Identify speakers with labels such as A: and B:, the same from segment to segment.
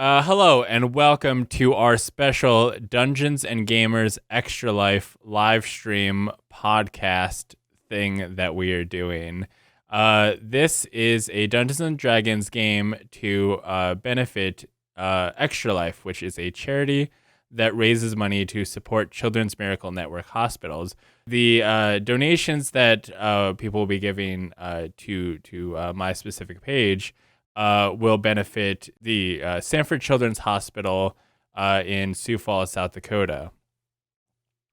A: Hello and welcome to our special Dungeons and Gamers Extra Life live stream podcast thing that we are doing. This is a Dungeons and Dragons game to benefit Extra Life, which is a charity that raises money to support Children's Miracle Network hospitals. The donations that people will be giving to my specific page will benefit the Sanford Children's Hospital in Sioux Falls, South Dakota,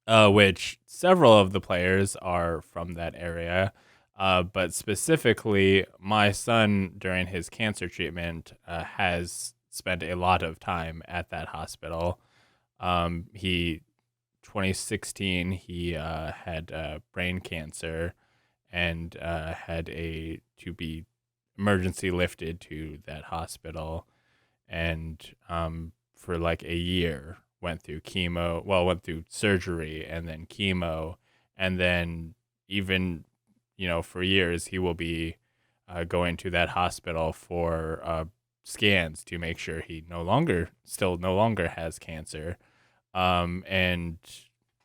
A: which several of the players are from that area. But specifically, my son, during his cancer treatment, has spent a lot of time at that hospital. 2016, he had brain cancer and had to be emergency lifted to that hospital, and for like a year went through surgery and then chemo, and then even for years he will be going to that hospital for scans to make sure he no longer has cancer, and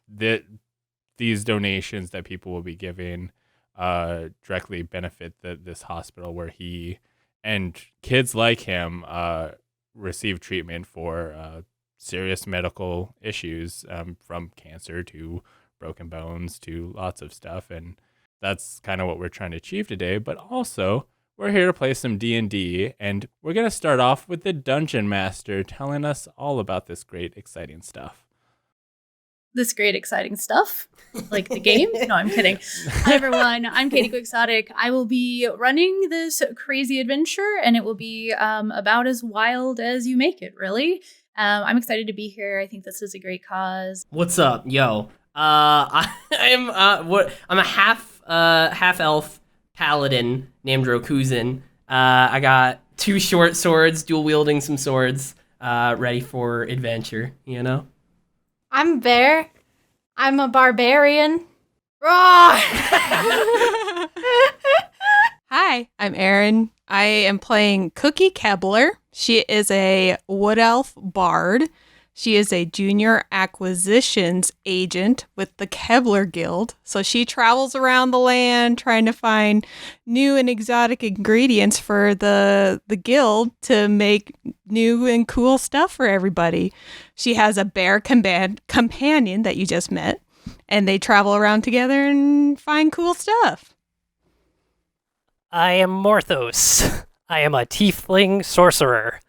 A: these donations that people will be giving directly benefit this hospital where he and kids like him receive treatment for serious medical issues, from cancer to broken bones to lots of stuff. And that's kind of what we're trying to achieve today. But also, we're here to play some D&D, and we're going to start off with the Dungeon Master telling us all about this great, exciting stuff.
B: This great, exciting stuff, like the game. No, I'm kidding. Hi, everyone. I'm Katie Quixotic. I will be running this crazy adventure, and it will be about as wild as you make it, really. I'm excited to be here. I think this is a great cause.
C: What's up, yo? I'm a half elf paladin named Rokuzin. I got 2 short swords, dual wielding some swords, ready for adventure.
D: I'm Bear. I'm a barbarian. Roar!
E: Hi, I'm Erin. I am playing Cookie Kebler. She is a wood elf bard. She is a junior acquisitions agent with the Kebler Guild. So she travels around the land trying to find new and exotic ingredients for the guild to make new and cool stuff for everybody. She has a bear companion that you just met, and they travel around together and find cool stuff.
F: I am Morthos. I am a tiefling sorcerer.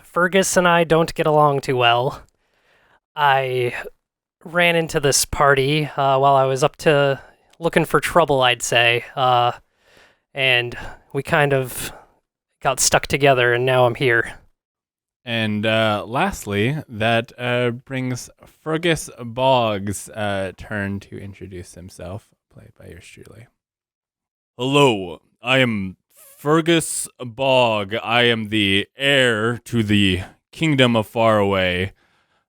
F: Fergus and I don't get along too well. I ran into this party while I was up to looking for trouble, I'd say, and we kind of got stuck together, and now I'm here.
A: And lastly, that brings Fergus Boggs' turn to introduce himself, played by yours truly. Hello, I am Fergus Bogg. I am the heir to the Kingdom of Faraway.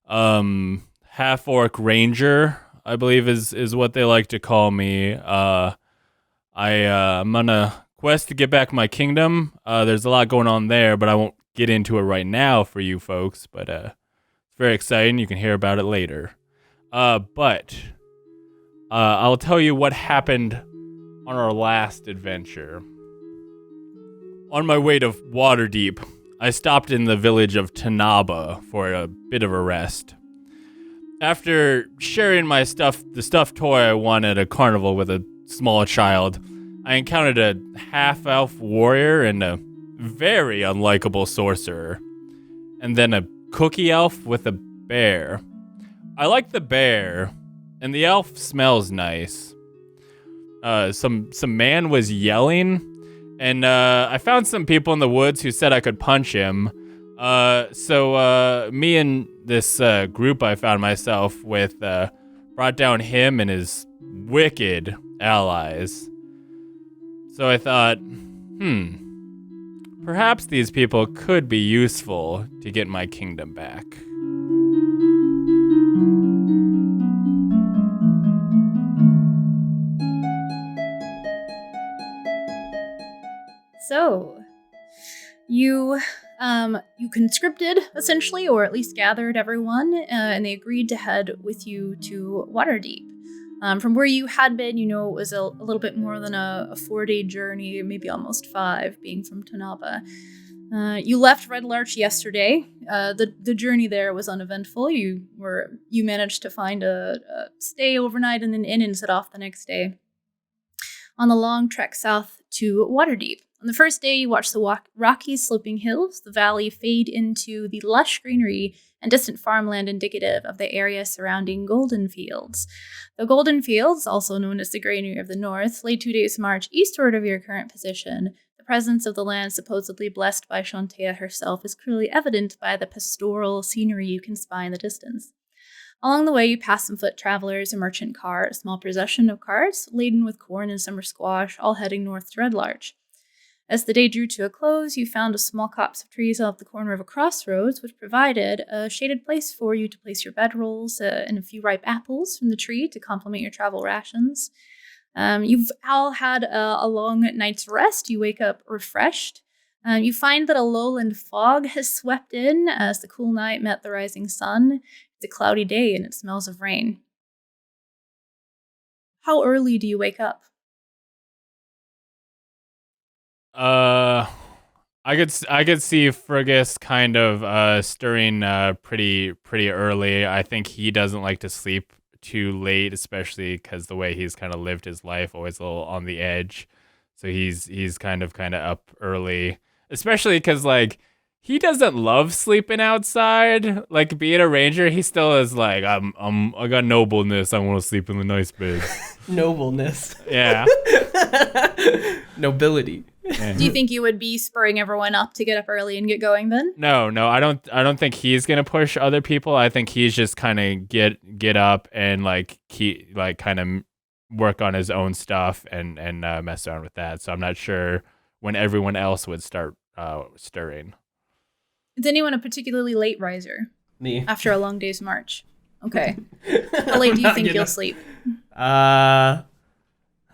A: Half-orc ranger, I believe is what they like to call me. I'm on a quest to get back my kingdom. There's a lot going on there, but I won't get into it right now for you folks. But it's very exciting. You can hear about it later. But I'll tell you what happened on our last adventure. On my way to Waterdeep, I stopped in the village of Tanaba for a bit of a rest. After sharing the stuffed toy I won at a carnival with a small child, I encountered a half-elf warrior and a very unlikable sorcerer, and then a cookie elf with a bear. I like the bear, and the elf smells nice. Some man was yelling, and I found some people in the woods who said I could punch him. So me and this group I found myself with brought down him and his wicked allies. So I thought, perhaps these people could be useful to get my kingdom back.
B: So, you You conscripted, essentially, or at least gathered everyone, and they agreed to head with you to Waterdeep. From where you had been, it was a little bit more than a 4-day journey, maybe almost 5, being from Tanaba. You left Red Larch yesterday. The journey there was uneventful. You managed to find a stay overnight in an inn and set off the next day on the long trek south to Waterdeep. On the first day, you watched the rocky sloping hills, the valley fade into the lush greenery and distant farmland indicative of the area surrounding Golden Fields. The Golden Fields, also known as the Granary of the North, lay 2 days' march eastward of your current position. The presence of the land supposedly blessed by Shantea herself is clearly evident by the pastoral scenery you can spy in the distance. Along the way, you pass some foot travelers, a merchant cart, a small procession of carts laden with corn and summer squash, all heading north to Red Larch. As the day drew to a close, you found a small copse of trees off the corner of a crossroads, which provided a shaded place for you to place your bedrolls and a few ripe apples from the tree to complement your travel rations. You've all had a long night's rest. You wake up refreshed. You find that a lowland fog has swept in as the cool night met the rising sun. It's a cloudy day and it smells of rain. How early do you wake up?
A: I could see Fergus kind of stirring pretty early. I think he doesn't like to sleep too late, especially because the way he's kind of lived his life, always a little on the edge. So he's kind of up early, especially because he doesn't love sleeping outside. Like being a ranger, he still is like I got nobleness. I want to sleep in the nice bed.
C: Nobleness.
A: Yeah.
C: Nobility.
A: Yeah.
B: Do you think you would be spurring everyone up to get up early and get going then?
A: No, I don't think he's gonna push other people. I think he's just kind of get up and kind of work on his own stuff and mess around with that. So I'm not sure when everyone else would start stirring.
B: Is anyone a particularly late riser?
C: Me.
B: After a long day's march. Okay. How late do you think you'll sleep?
C: I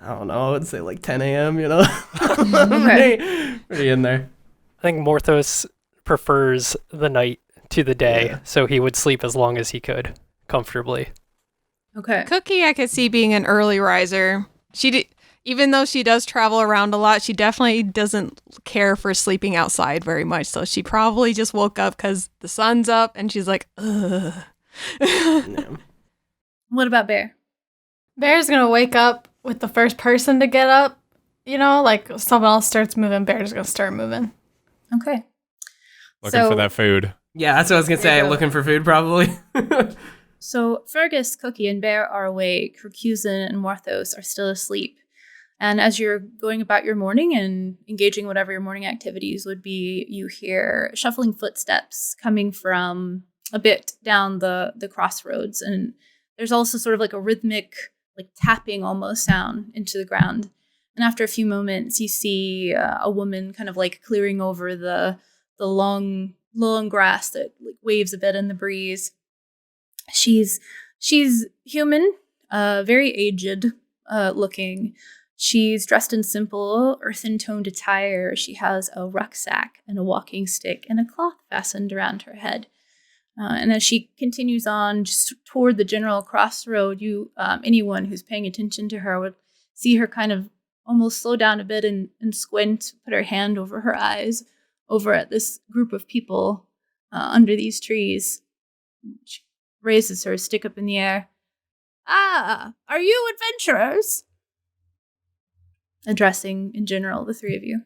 C: don't know. I would say 10 a.m.,
B: Okay.
C: Pretty in there.
F: I think Morthos prefers the night to the day, so he would sleep as long as he could comfortably.
B: Okay.
E: Cookie, I could see being an early riser. Even though she does travel around a lot, she definitely doesn't care for sleeping outside very much. So she probably just woke up because the sun's up and she's like, ugh.
C: Yeah.
B: What about Bear?
D: Bear's gonna wake up with the first person to get up. Someone else starts moving, Bear's gonna start moving.
B: Okay.
A: Looking for that food.
C: Yeah, that's what I was going to say. Looking for food, probably.
B: So Fergus, Cookie, and Bear are awake. Recusant and Morthos are still asleep. And as you're going about your morning and engaging whatever your morning activities would be, you hear shuffling footsteps coming from a bit down the crossroads. And there's also sort of a rhythmic, tapping almost sound into the ground. And after a few moments, you see a woman kind of clearing over the long grass that waves a bit in the breeze. She's human, very aged looking. She's dressed in simple, earthen-toned attire. She has a rucksack and a walking stick and a cloth fastened around her head. And as she continues on just toward the general crossroad, anyone who's paying attention to her would see her kind of almost slow down a bit and squint, put her hand over her eyes, over at this group of people under these trees. She raises her stick up in the air. "Ah, are you adventurers?" Addressing, in general, the three of you.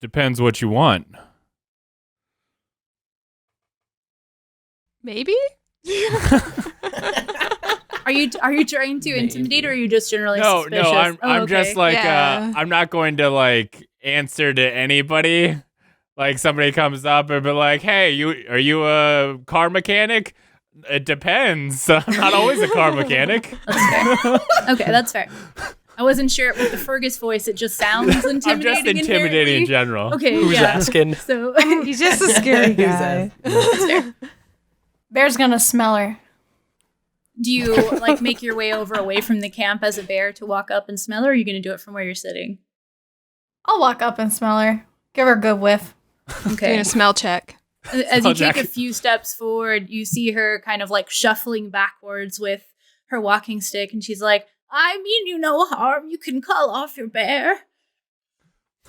A: Depends what you want.
E: Maybe?
B: Are you trying to intimidate, or are you just generally
A: No,
B: suspicious?
A: I'm just
E: Yeah.
A: I'm not going to answer to anybody. Somebody comes up and be like, "Hey, are you a car mechanic?" It depends. I'm not always a car mechanic.
B: That's fair. Okay, that's fair. I wasn't sure with the Fergus voice. It just sounds intimidating.
A: I'm just intimidating in general.
B: Okay,
F: Who's asking?
B: So
E: He's just a scary guy.
B: that's fair.
D: Bear's gonna smell her.
B: Do you make your way away from the camp as a bear to walk up and smell her, or are you going to do it from where you're sitting?
D: I'll walk up and smell her. Give her a good whiff.
E: Doing
B: Okay.
E: a smell check.
B: As you take
A: Jack.
B: a few steps forward, you see her kind of like shuffling backwards with her walking stick, and she's like, I mean you no harm. You can call off your bear.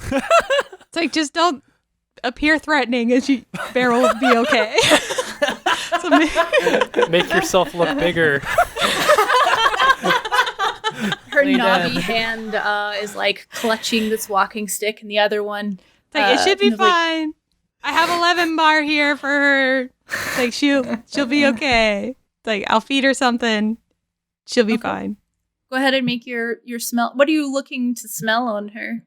E: It's like, just don't appear threatening, and bear will be okay. So
F: Make yourself look bigger.
B: Her
C: Lay down.
B: knobby hand is like clutching this walking stick, and the other one.
E: It's like, it should be
B: kind of, like,
E: fine. I have 11 bar here for her. It's like, she'll be okay. It's like, I'll feed her something. She'll be
B: Okay.
E: fine.
B: Go ahead and make your smell. What are you looking to smell on her?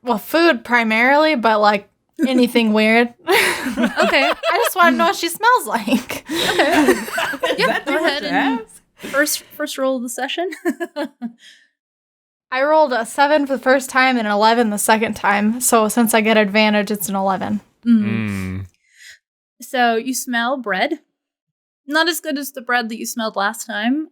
D: Well, food primarily, but like anything weird.
B: Okay.
D: I just want to know what she smells like.
B: Yeah, go ahead and first roll of the session.
D: I rolled a 7 for the first time and an 11 the second time. So since I get advantage, it's an 11.
A: Mm.
B: So you smell bread. Not as good as the bread that you smelled last time,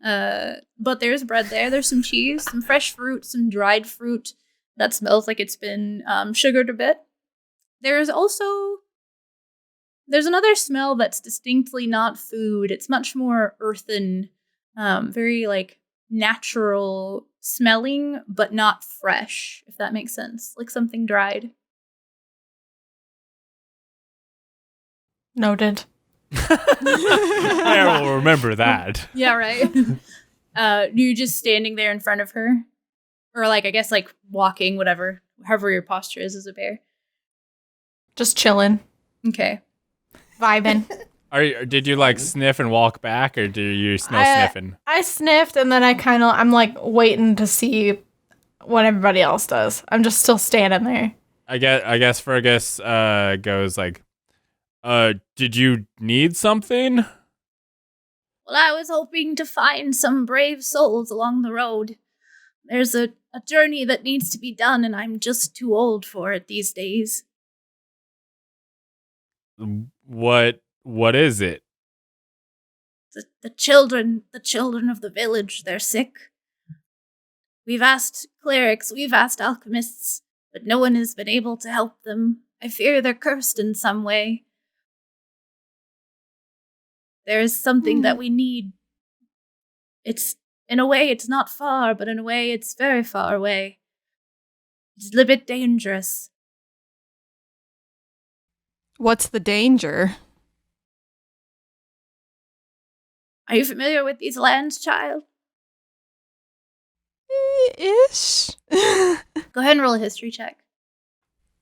B: but there's bread there. There's some cheese, some fresh fruit, some dried fruit that smells like it's been sugared a bit. There's another smell that's distinctly not food. It's much more earthen, very like natural smelling, but not fresh, if that makes sense. Like something dried.
D: Noted.
A: I will remember that.
B: Yeah, right. You just standing there in front of her, or like I guess like walking, whatever, however your posture is as a bear.
D: Just chilling,
B: Okay.
D: vibing.
A: Did you like sniff and walk back, or do you smell sniffing?
D: I sniffed and then I'm like waiting to see what everybody else does. I'm just still standing there.
A: I guess Fergus goes like, did you need something?
B: Well, I was hoping to find some brave souls along the road. There's a journey that needs to be done, and I'm just too old for it these days.
A: What is it?
B: The children of the village, they're sick. We've asked clerics, we've asked alchemists, but no one has been able to help them. I fear they're cursed in some way. There is something that we need. In a way, it's not far, but in a way, it's very far away. It's a little bit dangerous.
E: What's the danger?
B: Are you familiar with these lands, child?
E: Ish.
B: Go ahead and roll a history check.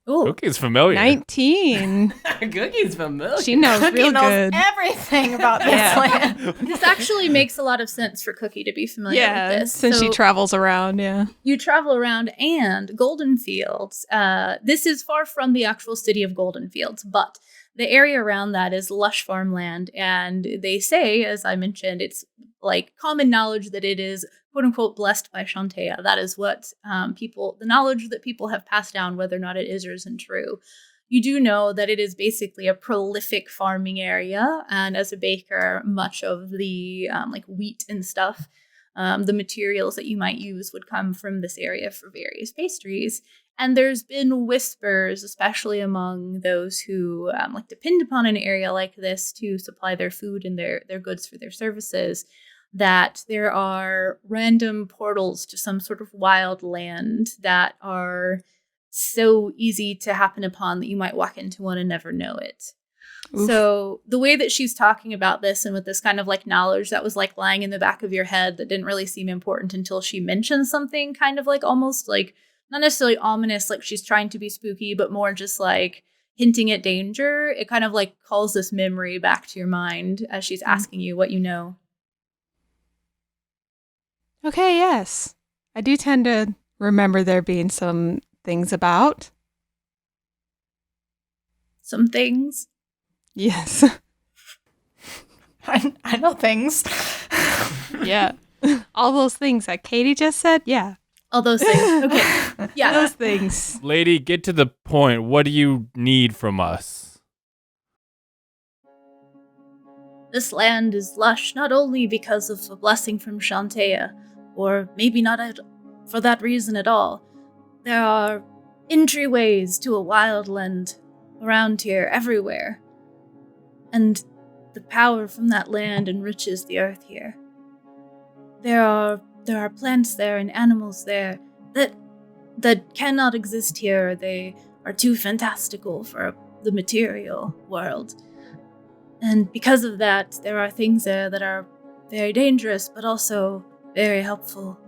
B: Ooh.
A: Cookie's familiar.
E: 19.
C: Cookie's familiar.
E: She knows
D: Cookie
E: real
D: knows
E: good.
D: everything about this
E: Yeah.
D: land.
B: This actually makes a lot of sense for Cookie to be familiar
E: Yeah,
B: with this.
E: since she
B: So
E: travels around, yeah.
B: you travel around, and Golden Fields, this is far from the actual city of Golden Fields, but the area around that is lush farmland, and they say, as I mentioned, it's like common knowledge that it is quote unquote blessed by Shantea. That is what the knowledge that people have passed down, whether or not it is or isn't true. You do know that it is basically a prolific farming area, and as a baker, much of the like wheat and stuff, the materials that you might use would come from this area for various pastries. And there's been whispers, especially among those who like depend upon an area like this to supply their food and their goods for their services, that there are random portals to some sort of wild land that are so easy to happen upon that you might walk into one and never know it.
E: Oof.
B: So the way that she's talking about this, and with this kind of like knowledge that was like lying in the back of your head that didn't really seem important until she mentioned something kind of like almost like not necessarily ominous, like she's trying to be spooky, but more just like hinting at danger. It kind of like calls this memory back to your mind as she's asking you what you know.
E: Okay, yes. I do tend to remember there being some things about.
B: Some things.
E: Yes.
D: I know things.
E: Yeah. All those things that Katie just said, yeah.
B: All those things. Okay. Yeah.
E: Those things.
A: Lady, get to the point. What do you need from us?
B: This land is lush not only because of a blessing from Shantea, or maybe not for that reason at all. There are entryways to a wild land around here, everywhere. And the power from that land enriches the earth here. There are plants there and animals there that cannot exist here. They are too fantastical for the material world. And because of that, there are things there that are very dangerous, but also very helpful.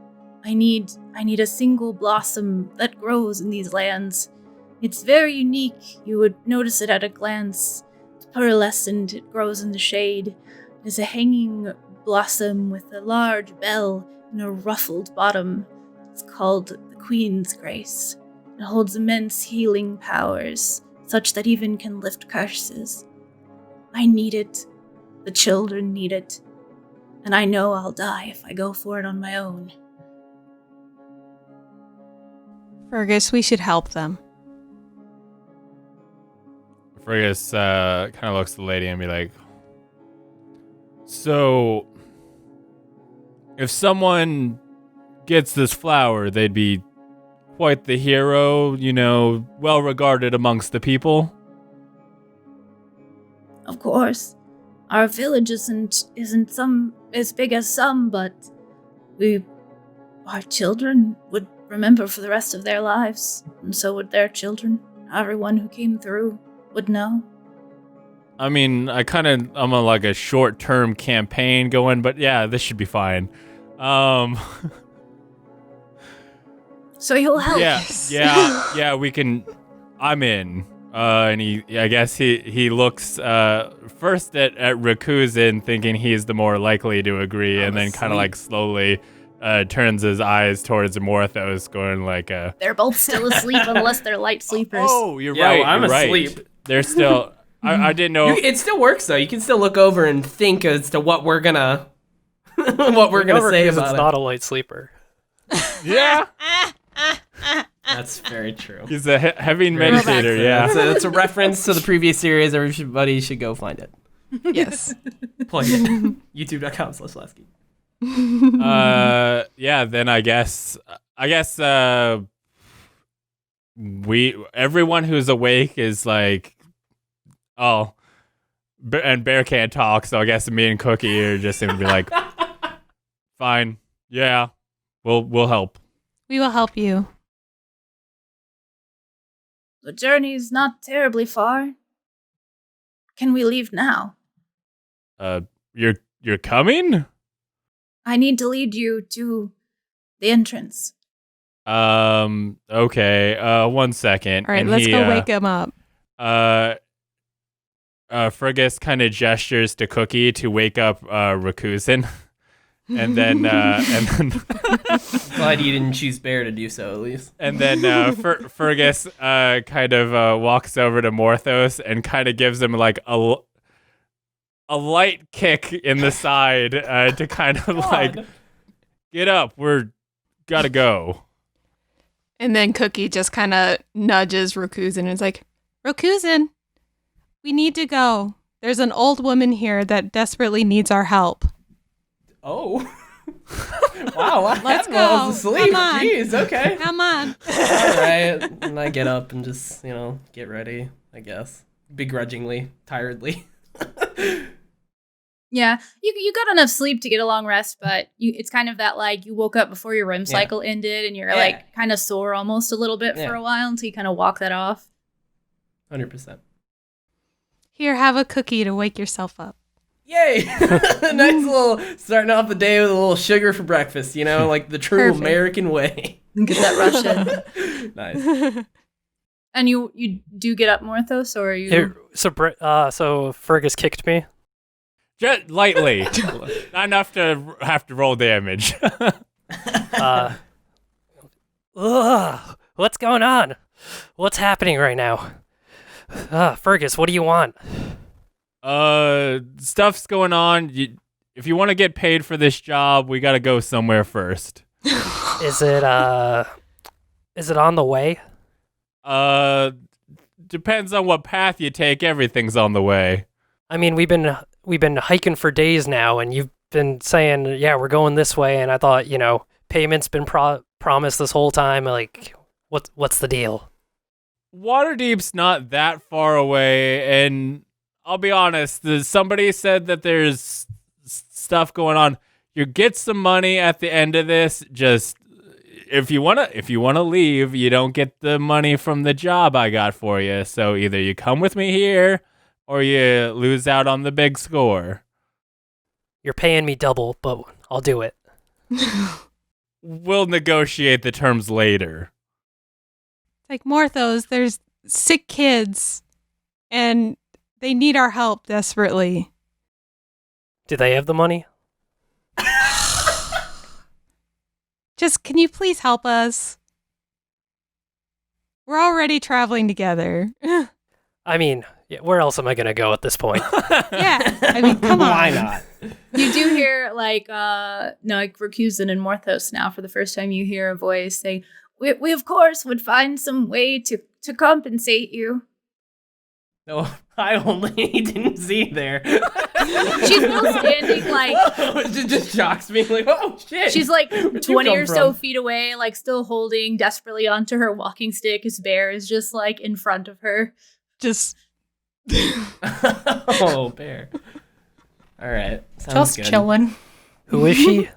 B: I need a single blossom that grows in these lands. It's very unique. You would notice it at a glance. It's pearlescent. It grows in the shade. There's a hanging blossom with a large bell and a ruffled bottom. It's called the Queen's Grace. It holds immense healing powers, such that even can lift curses. I need it. The children need it. And I know I'll die if I go for it on my own.
E: Fergus, we should help them.
A: Fergus kind of looks at the lady and be like, so, if someone gets this flower, they'd be quite the hero, well regarded amongst the people.
B: Of course, our village isn't some as big as some, but our children would remember for the rest of their lives, and so would their children. Everyone who came through would know.
A: I mean, I'm on like a short-term campaign going, but yeah, this should be fine.
B: So you'll help.
A: Yeah, we can. I'm in. And I guess he looks first at Rakuzin, thinking he's the more likely to agree, and then kind of like slowly turns his eyes towards Morthos, going like,
B: They're both still asleep unless they're light sleepers.
A: Oh, you're
C: Yeah,
A: right.
C: well, I'm
A: you're
C: asleep.
A: Right. They're still. I didn't know.
C: It still works though. You can still look over and think as to what we're gonna what we're gonna say about
F: it's
C: it.
F: not a light sleeper.
A: Yeah.
C: That's very true.
A: He's a heavy meditator. Yeah.
C: It's a reference to the previous series. Everybody should go find it.
E: Yes.
C: Plug it. YouTube.com/Lasky.
A: Yeah. Then I guess. Everyone who's awake is like, oh, and Bear can't talk, so I guess me and Cookie are just gonna be like, fine, yeah, we'll help.
E: We will help you.
B: The journey's not terribly far. Can we leave now?
A: You're coming?
B: I need to lead you to the entrance.
A: Okay. 1 second.
E: All right, let's go wake him up.
A: Fergus kind of gestures to Cookie to wake up Rakuzin, and then
C: Glad you didn't choose Bear to do so, at least.
A: And then Fergus kind of walks over to Morthos and kind of gives him like a light kick in the side to kind of like, get up, gotta go.
E: And then Cookie just kind of nudges Rakuzin and is like, Rakuzin, we need to go. There's an old woman here that desperately needs our help.
C: Oh. Wow.
E: Let's
C: Admiral's
E: go.
C: asleep.
E: Come on.
C: Jeez, okay.
E: Come on.
C: All right. And I get up and just, get ready, I guess. Begrudgingly, tiredly.
B: Yeah, you got enough sleep to get a long rest, but it's kind of that like you woke up before your REM cycle ended and you're like kind of sore almost a little bit for a while until you kind of walk that off.
C: 100%.
E: Here, have a cookie to wake yourself up.
C: Yay! Nice little starting off the day with a little sugar for breakfast, like the true
E: Perfect.
C: American way.
B: Get that rush in.
C: Nice.
B: And you do get up, Morthos, or are you?
F: So Fergus kicked me.
A: Just lightly. Not enough to have to roll damage.
F: What's going on? What's happening right now? Fergus, what do you want?
A: Stuff's going on. If you want to get paid for this job, we gotta go somewhere first.
F: Is it on the way?
A: Depends on what path you take. Everything's on the way.
F: I mean, we've been hiking for days now, and you've been saying, yeah, we're going this way, and I thought, payment's been promised this whole time. Like, what's the deal?
A: Waterdeep's not that far away, and I'll be honest, somebody said that there's stuff going on. You get some money at the end of this. Just if you wanna leave, you don't get the money from the job I got for you. So either you come with me here, or you lose out on the big score.
F: You're paying me double, but I'll do it.
A: We'll negotiate the terms later.
E: Like, Morthos, there's sick kids, and they need our help desperately.
F: Do they have the money?
E: Just, can you please help us? We're already traveling together.
F: I mean, where else am I going to go at this point?
E: Yeah, I mean, come on.
C: Why not?
B: You do hear like Rakuzen and Morthos now. For the first time, you hear a voice saying, "We of course would find some way to compensate you."
C: No, I only didn't see there.
B: She's still standing like
C: it just shocks me. Like, oh shit.
B: she's like
C: Where'd you
B: 20
C: come
B: or so
C: from?
B: feet away, like still holding desperately onto her walking stick. His bear is just like in front of her.
E: Just
C: Oh, bear. All right. Sounds
D: Just
C: good.
D: chilling.
F: Who is she?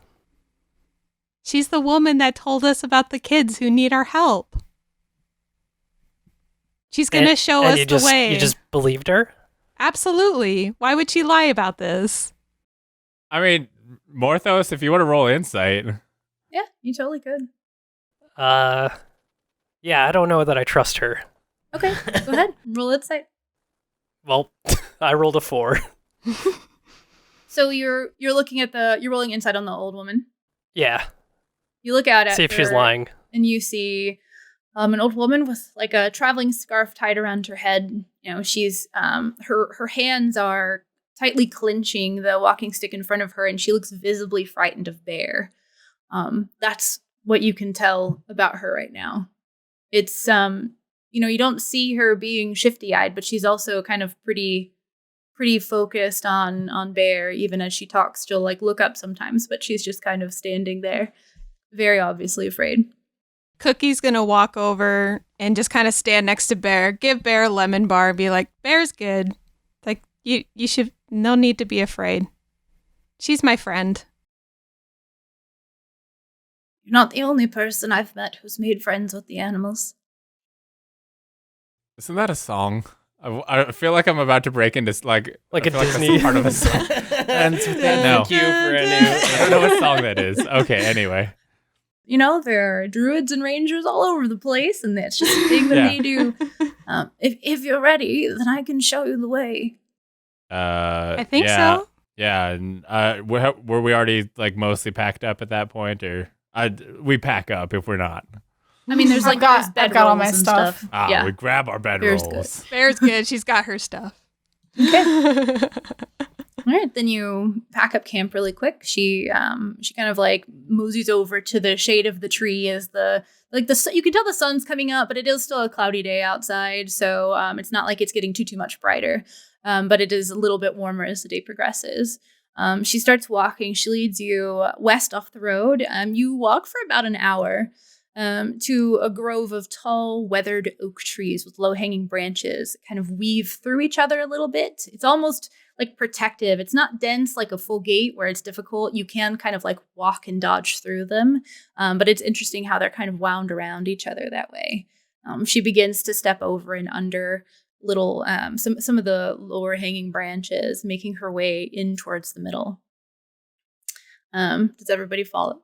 E: she's the woman that told us about the kids who need our help. She's going to show
F: And
E: us
F: you
E: the
F: just,
E: way.
F: You just believed her?
E: Absolutely. Why would she lie about this?
A: I mean, Morthos, if you want to roll insight.
B: Yeah, you totally could.
F: Yeah, I don't know that I trust her.
B: Okay, go ahead. Roll insight.
F: Well, I rolled a 4.
B: So you're looking at you're rolling insight on the old woman.
F: Yeah,
B: You look out at
F: see if she's
B: her,
F: lying.
B: and you see an old woman with like a traveling scarf tied around her head. You know, she's her hands are tightly clenching the walking stick in front of her, and she looks visibly frightened of Bear. That's what you can tell about her right now. It's you don't see her being shifty-eyed, but she's also kind of pretty focused on Bear, even as she talks. She'll like look up sometimes, but she's just kind of standing there, very obviously afraid.
E: Cookie's going to walk over and just kind of stand next to Bear, give Bear a lemon bar, and be like, Bear's good. Like, you should, no need to be afraid. She's my friend.
B: You're not the only person I've met who's made friends with the animals.
A: Isn't that a song? I feel like I'm about to break into
F: Like
A: I
F: a
A: feel that's
F: Disney.
A: part of a song. Ends with that. No,
C: Thank you for a new.
A: I don't know what song that is. Okay, anyway.
B: There are druids and rangers all over the place, and that's just a thing that
A: Yeah.
B: they do. If you're ready, then I can show you the way.
E: I think
A: yeah,
E: so.
A: Yeah, and were we already like mostly packed up at that point, or we pack up if we're not?
B: I mean, there's
D: I've
B: like
D: got-
B: there's
D: I've got all
B: bedrolls
D: my
B: and
D: stuff.
B: Yeah.
A: We grab our
B: Bear's
A: bedrolls.
E: Bear's good. She's got her stuff.
B: All right, then you pack up camp really quick. She kind of like moseys over to the shade of the tree as you can tell the sun's coming up, but it is still a cloudy day outside, so it's not like it's getting too much brighter. But it is a little bit warmer as the day progresses. She starts walking. She leads you west off the road. You walk for about an hour to a grove of tall, weathered oak trees with low-hanging branches that kind of weave through each other a little bit. It's almost like protective. It's not dense like a full gate where it's difficult. You can kind of like walk and dodge through them. But it's interesting how they're kind of wound around each other that way. She begins to step over and under little some of the lower hanging branches, making her way in towards the middle. Does everybody follow?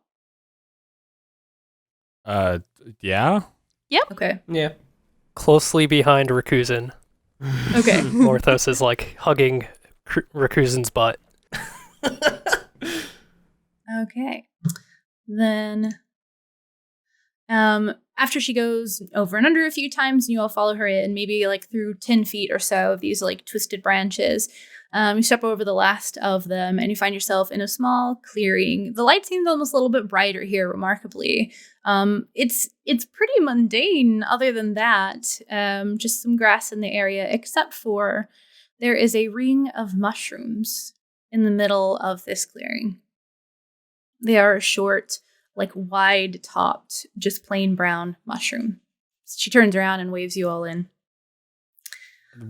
A: Yeah.
B: Okay.
C: Yeah.
F: Closely behind Rakuzen.
B: Okay.
F: Morthos is like hugging Rakuzen's butt.
B: Okay. Then after she goes over and under a few times, and you all follow her in, maybe like through 10 feet or so of these like twisted branches, you step over the last of them and you find yourself in a small clearing. The light seems almost a little bit brighter here, remarkably. It's pretty mundane other than that. Just some grass in the area, except for there is a ring of mushrooms in the middle of this clearing. They are short, like wide-topped, just plain brown mushrooms. She turns around and waves you all in.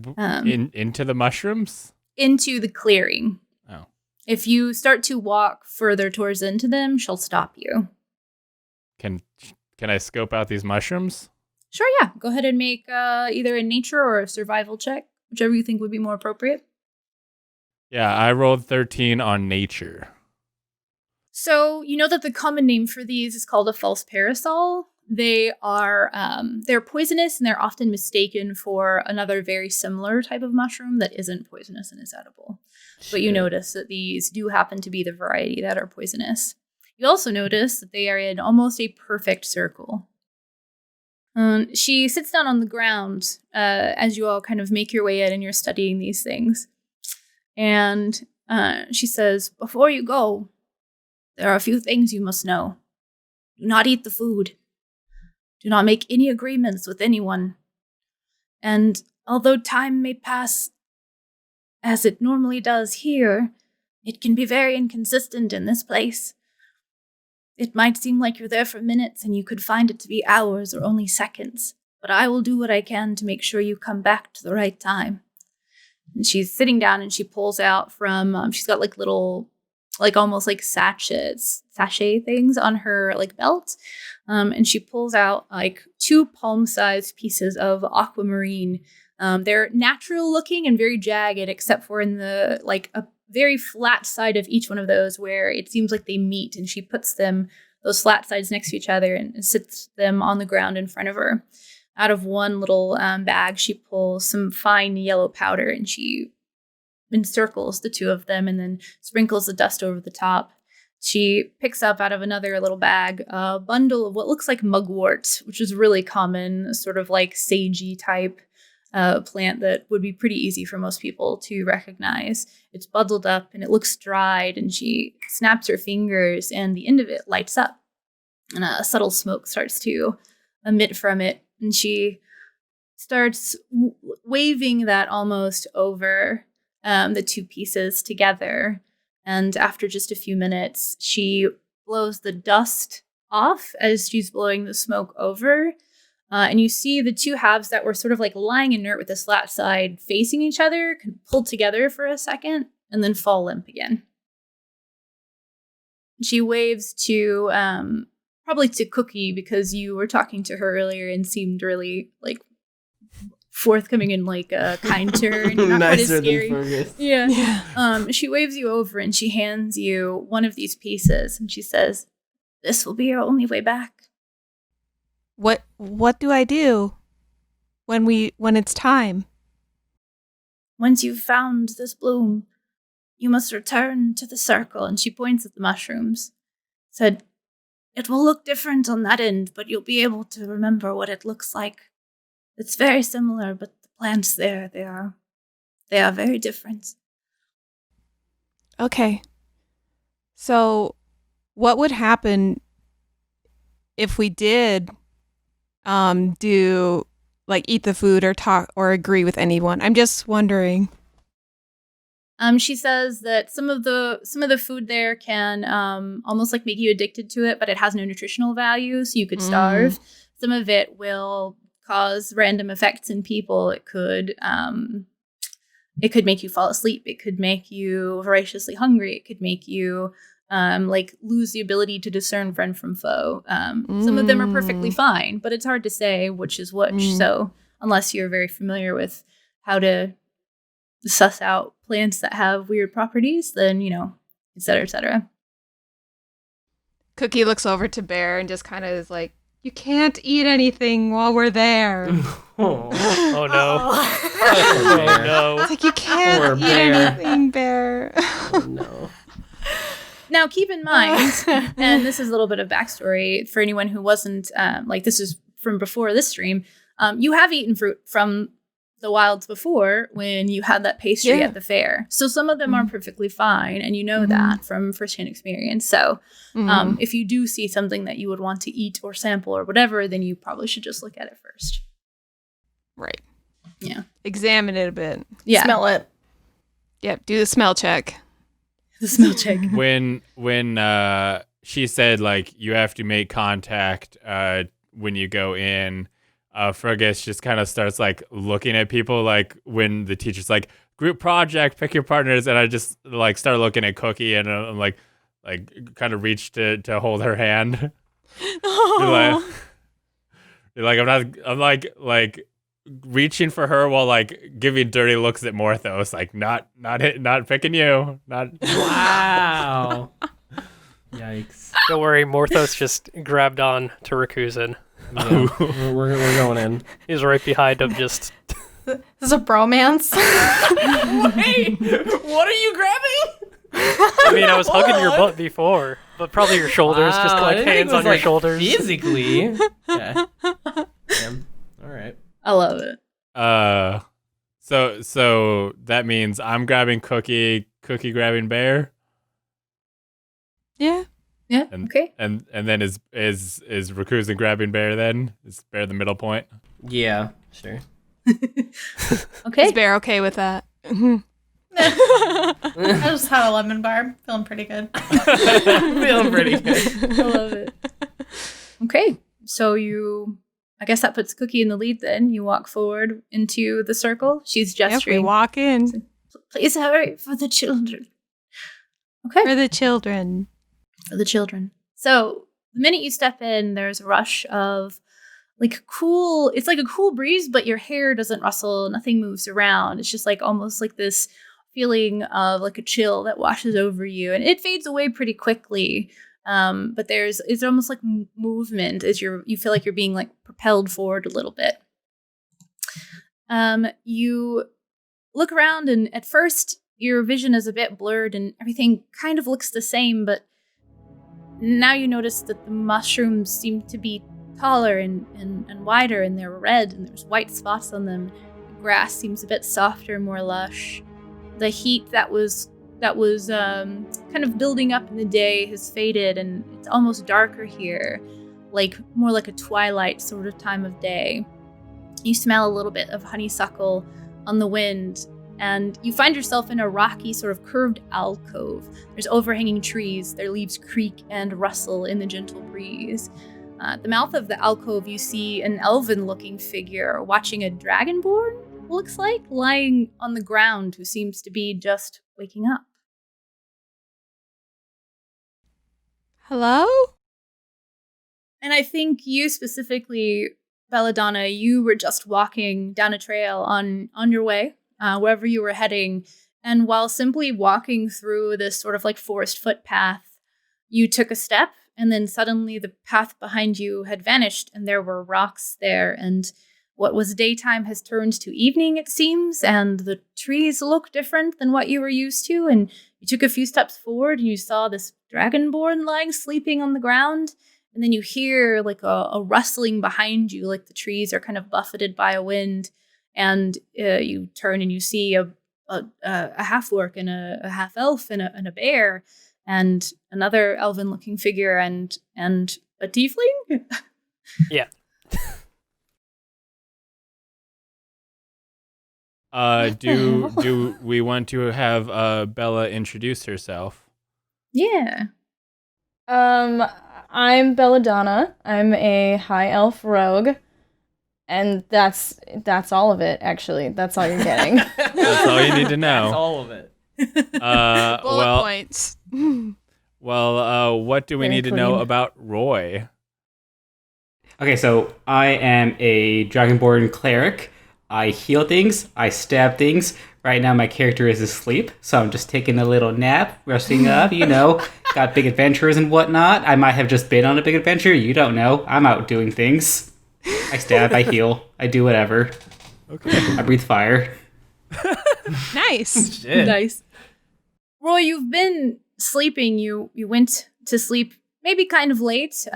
A: Into the mushrooms?
B: Into the clearing.
A: Oh.
B: If you start to walk further towards into them, she'll stop you.
A: Can I scope out these mushrooms?
B: Sure, yeah. Go ahead and make either a nature or a survival check, whichever you think would be more appropriate.
A: Yeah, I rolled 13 on nature.
B: So you know that the common name for these is called a false parasol. They are they're poisonous, and they're often mistaken for another very similar type of mushroom that isn't poisonous and is edible. But you notice that these do happen to be the variety that are poisonous. You also notice that they are in almost a perfect circle. She sits down on the ground as you all kind of make your way in and you're studying these things. And she says, "Before you go, there are a few things you must know. Do not eat the food. Do not make any agreements with anyone. And although time may pass as it normally does here, it can be very inconsistent in this place. It might seem like you're there for minutes and you could find it to be hours or only seconds, but I will do what I can to make sure you come back to the right time." And she's sitting down and she pulls out from, she's got like little, like almost like sachet things on her like belt. And she pulls out like 2 palm-sized pieces of aquamarine. They're natural looking and very jagged, except for in the like a very flat side of each one of those where it seems like they meet. And she puts those flat sides next to each other and sits them on the ground in front of her. Out of one little bag, she pulls some fine yellow powder and she encircles the 2 of them and then sprinkles the dust over the top. She picks up out of another little bag a bundle of what looks like mugwort, which is really common, sort of like sagey type plant that would be pretty easy for most people to recognize. It's bundled up and it looks dried, and she snaps her fingers and the end of it lights up and a subtle smoke starts to emit from it. And she starts waving that almost over the 2 pieces together. And after just a few minutes, she blows the dust off as she's blowing the smoke over. And you see the 2 halves that were sort of like lying inert with the flat side facing each other, pull together for a second, and then fall limp again. She waves to, probably to Cookie, because you were talking to her earlier and seemed really like forthcoming and like kind to her and not quite as scary.
C: Than Fergus.
B: Yeah. She waves you over and she hands you one of these pieces and she says, "This will be your only way back."
E: What do I do when it's time?
B: "Once you've found this bloom, you must return to the circle." And she points at the mushrooms. Said, "It will look different on that end, but you'll be able to remember what it looks like. It's very similar, but the plants there, they are very different."
E: Okay. So what would happen if we did do like eat the food or talk or agree with anyone? I'm just wondering.
B: She says that some of the food there can almost like make you addicted to it, but it has no nutritional value, so you could starve. Some of it will cause random effects in people. It could make you fall asleep. It could make you voraciously hungry. It could make you like lose the ability to discern friend from foe. Some of them are perfectly fine, but it's hard to say which is which. So unless you're very familiar with how to suss out plants that have weird properties, then, et cetera, et cetera.
E: Cookie looks over to Bear and just kind of is like, "You can't eat anything while we're there."
F: Oh no.
C: Oh,
F: no.
E: It's like, you can't eat anything, Bear.
C: Oh, no.
B: Now, keep in mind, and this is a little bit of backstory for anyone who wasn't, this is from before this stream, you have eaten fruit from the wilds before when you had that pastry at the fair. So some of them are perfectly fine, and you know that from firsthand experience. So if you do see something that you would want to eat or sample or whatever, then you probably should just look at it first.
E: Right.
B: Yeah.
E: Examine it a bit.
B: Yeah.
D: Smell it.
E: Yep, do the smell check.
B: The smell check.
A: When she said like you have to make contact when you go in, Fergus just kind of starts like looking at people like when the teacher's like group project, pick your partners, and I just like start looking at Cookie and I'm like kind of reach to hold her hand. You're like I'm like reaching for her while like giving dirty looks at Morthos, like not picking you, not.
C: Wow. Yikes.
F: Don't worry, Morthos just grabbed on to Rakuzan.
C: Yeah, we're going in.
F: He's right behind him, just...
D: This is a bromance.
C: Wait, what are you grabbing?
F: I mean, I was hugging your butt before, but probably your shoulders, just like hands on your shoulders.
C: Physically. Okay. Damn. All right.
B: I love it.
A: So that means I'm grabbing Cookie grabbing Bear.
E: Yeah.
B: Yeah.
A: And,
B: okay.
A: And then is Rakuzan grabbing Bear then? Is Bear the middle point?
C: Yeah, sure.
B: Okay.
E: Is Bear okay with that?
D: I just had a lemon bar. Feeling pretty good.
C: Feeling pretty good.
B: I love it. Okay. So I guess that puts Cookie in the lead then. You walk forward into the circle. She's
E: Yep,
B: gesturing.
E: we walk in.
B: Please hurry for the children. Okay.
E: For the children.
B: For the children. So the minute you step in, there's a rush of like it's like a cool breeze, but your hair doesn't rustle, nothing moves around. It's just like almost like this feeling of like a chill that washes over you, and it fades away pretty quickly. But it's almost like movement as you feel like you're being like propelled forward a little bit. You look around, and at first your vision is a bit blurred and everything kind of looks the same, but now you notice that the mushrooms seem to be taller and wider, and they're red, and there's white spots on them. The grass seems a bit softer, more lush. The heat that was kind of building up in the day has faded, and it's almost darker here, like more like a twilight sort of time of day. You smell a little bit of honeysuckle on the wind, and you find yourself in a rocky sort of curved alcove. There's overhanging trees, their leaves creak and rustle in the gentle breeze. At the mouth of the alcove, you see an elven-looking figure watching a dragonborn, looks like, lying on the ground, who seems to be just waking up.
E: Hello?
B: And I think you specifically, Belladonna, you were just walking down a trail on your way, wherever you were heading. And while simply walking through this sort of like forest footpath, you took a step, and then suddenly the path behind you had vanished, and there were rocks there, and what was daytime has turned to evening, it seems, and the trees look different than what you were used to, and you took a few steps forward, and you saw this dragonborn lying sleeping on the ground, and then you hear like a rustling behind you, like the trees are kind of buffeted by a wind, and you turn and you see a half-orc and a half-elf and a bear, and another elven-looking figure, and a tiefling?
F: Yeah.
A: Do we want to have Bella introduce herself?
B: Yeah.
G: I'm Belladonna. I'm a high elf rogue. And that's all of it, actually. That's all you're getting.
A: That's all you need to know.
C: That's all of it.
E: Bullet points.
A: What do we
G: Very
A: need to know
G: clean.
A: about Roy?
H: Okay, so I am a Dragonborn cleric. I heal things, I stab things. Right now my character is asleep, so I'm just taking a little nap, resting up, got big adventures and whatnot. I might have just been on a big adventure, you don't know. I'm out doing things. I stab, I heal, I do whatever.
A: Okay.
H: I breathe fire.
E: Nice.
C: Shit.
B: Nice. Roy, you've been sleeping. You went to sleep maybe kind of late.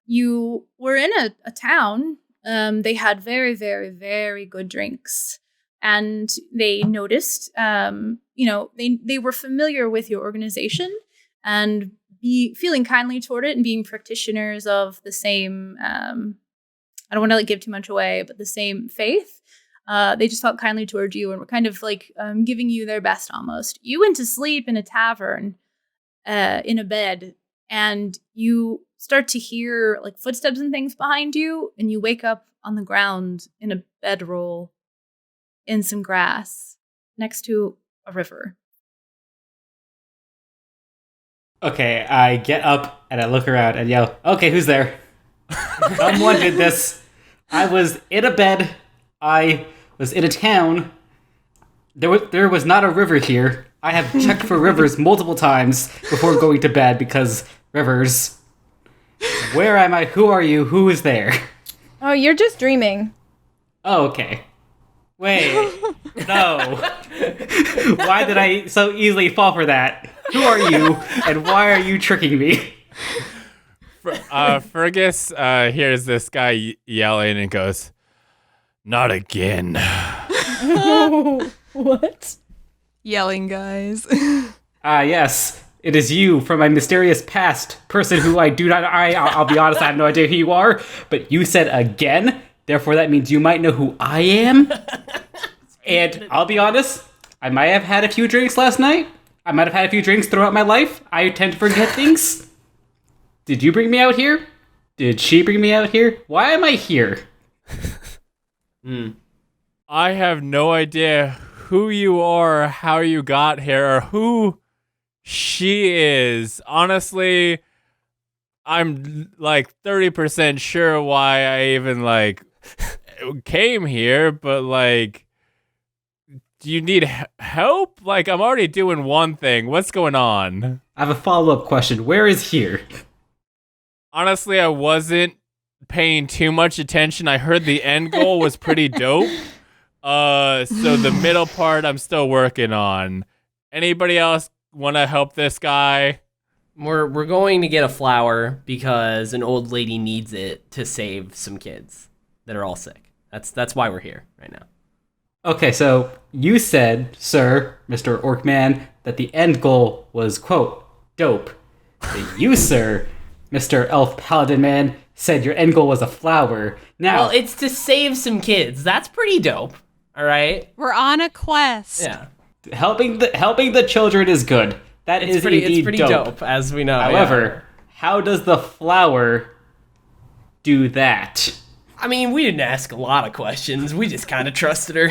B: You were in a town. They had very, very, very good drinks. And they noticed, they were familiar with your organization and feeling kindly toward it and being practitioners of the same, I don't want to give too much away, but the same faith. They just felt kindly towards you and were kind of giving you their best almost. You went to sleep in a tavern, in a bed, and you start to hear footsteps and things behind you, and you wake up on the ground in a bedroll in some grass next to a river.
H: Okay, I get up and I look around and yell, "Okay, who's there?" Someone did this. I was in a bed. I was in a town. There was not a river here. I have checked for rivers multiple times before going to bed because rivers. Where am I? Who are you? Who is there?
G: Oh, you're just dreaming.
H: Oh, okay. Wait. No. Why did I so easily fall for that? Who are you, and why are you tricking me?
A: Fergus hears this guy yelling and goes, "Not again."
G: What?
E: Yelling guys.
H: Yes. It is you from my mysterious past, person who I do not. I'll be honest, I have no idea who you are. But you said again, therefore that means you might know who I am. And I'll be honest, I might have had a few drinks last night. I might have had a few drinks throughout my life. I tend to forget things. Did you bring me out here? Did she bring me out here? Why am I here?
A: I have no idea who you are, how you got here, or who she is. Honestly, I'm like 30% sure why I even like came here, but like, do you need help? Like, I'm already doing one thing. What's going on?
H: I have a follow-up question. Where is here?
A: Honestly, I wasn't paying too much attention. I heard the end goal was pretty dope. So the middle part I'm still working on. Anybody else want to help this guy?
C: We're going to get a flower because an old lady needs it to save some kids that are all sick. That's why we're here right now.
H: Okay, so you said, sir, Mr. Orcman, that the end goal was, quote, dope. But you, sir, Mr. Elf Paladin Man, said your end goal was a flower. Now,
C: Well, it's to save some kids. That's pretty dope. All right.
E: We're on a quest.
C: Yeah.
H: helping the children is good. That is indeed
C: It's pretty dope, as we know.
H: However, how does the flower do that?
C: I mean, we didn't ask a lot of questions. We just kind of trusted her.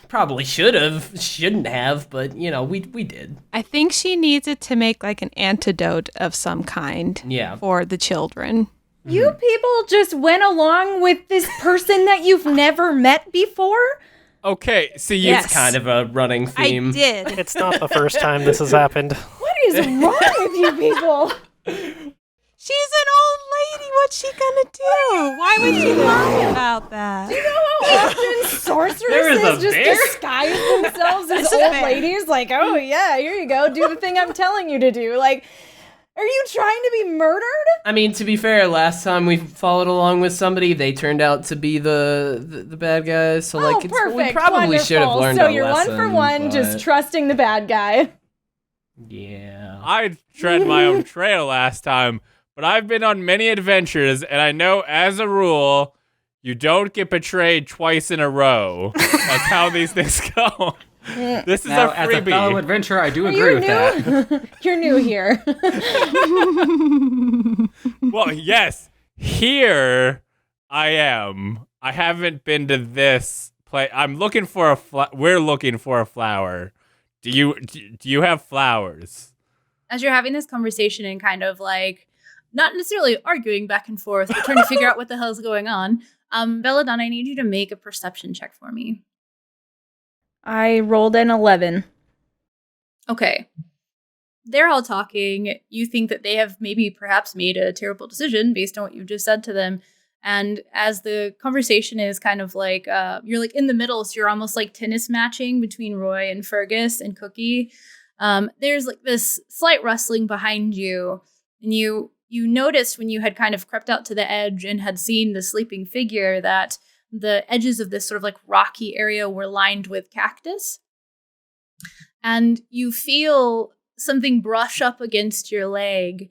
C: Probably shouldn't have, but you know, we did.
E: I think she needs it to make like an antidote of some kind
C: Yeah.
E: for the children.
G: You people just went along with this person that you've never met before?
A: Okay, so you
E: Yes.
C: Kind of a running
E: I
C: theme.
E: did.
F: It's not the first time this has happened.
G: What is wrong with you people?
E: She's an old lady. What's she gonna do? Why would she lie about that?
G: You know how often
H: There is
G: sorceresses
H: a
G: just
H: bear?
G: disguise themselves as
E: It's a
G: old
E: bear.
G: ladies? Like, oh yeah, here you go, do the thing I'm telling you to do. Like, are you trying to be murdered?
C: I mean, to be fair, last time we followed along with somebody, they turned out to be the bad guys. So like,
G: Oh, perfect.
C: we probably should have
G: Wonderful.
C: learned
G: So
C: our
G: you're
C: lesson,
G: one for one, just
C: but-
G: trusting the bad guy.
C: Yeah.
A: I tread my own trail last time, but I've been on many adventures, and I know as a rule, you don't get betrayed twice in a row. That's how these things go. This is
H: Now,
A: a
H: as a fellow
A: freebie.
H: adventurer, I do agree
G: You're
H: with that.
G: new. You're new here.
A: Well, yes, here I am. I haven't been to this place. I'm looking for a we're looking for a flower. Do you have flowers?
B: As you're having this conversation and kind of like not necessarily arguing back and forth, but trying to figure out what the hell's going on, Belladonna, I need you to make a perception check for me.
G: I rolled an 11.
B: Okay. They're all talking. You think that they have maybe perhaps made a terrible decision based on what you've just said to them. And as the conversation is kind of like, you're like in the middle, so you're almost like tennis matching between Roy and Fergus and Cookie. There's like this slight rustling behind you. And you noticed when you had kind of crept out to the edge and had seen the sleeping figure that the edges of this sort of like rocky area were lined with cactus. And you feel something brush up against your leg.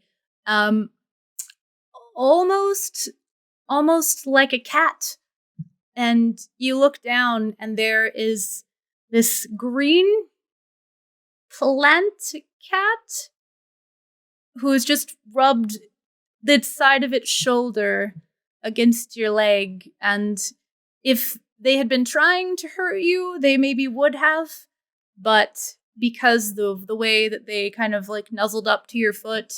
B: Almost like a cat. And you look down and there is this green plant cat who's just rubbed the side of its shoulder against your leg, and if they had been trying to hurt you, they maybe would have, but because of the way that they kind of like nuzzled up to your foot,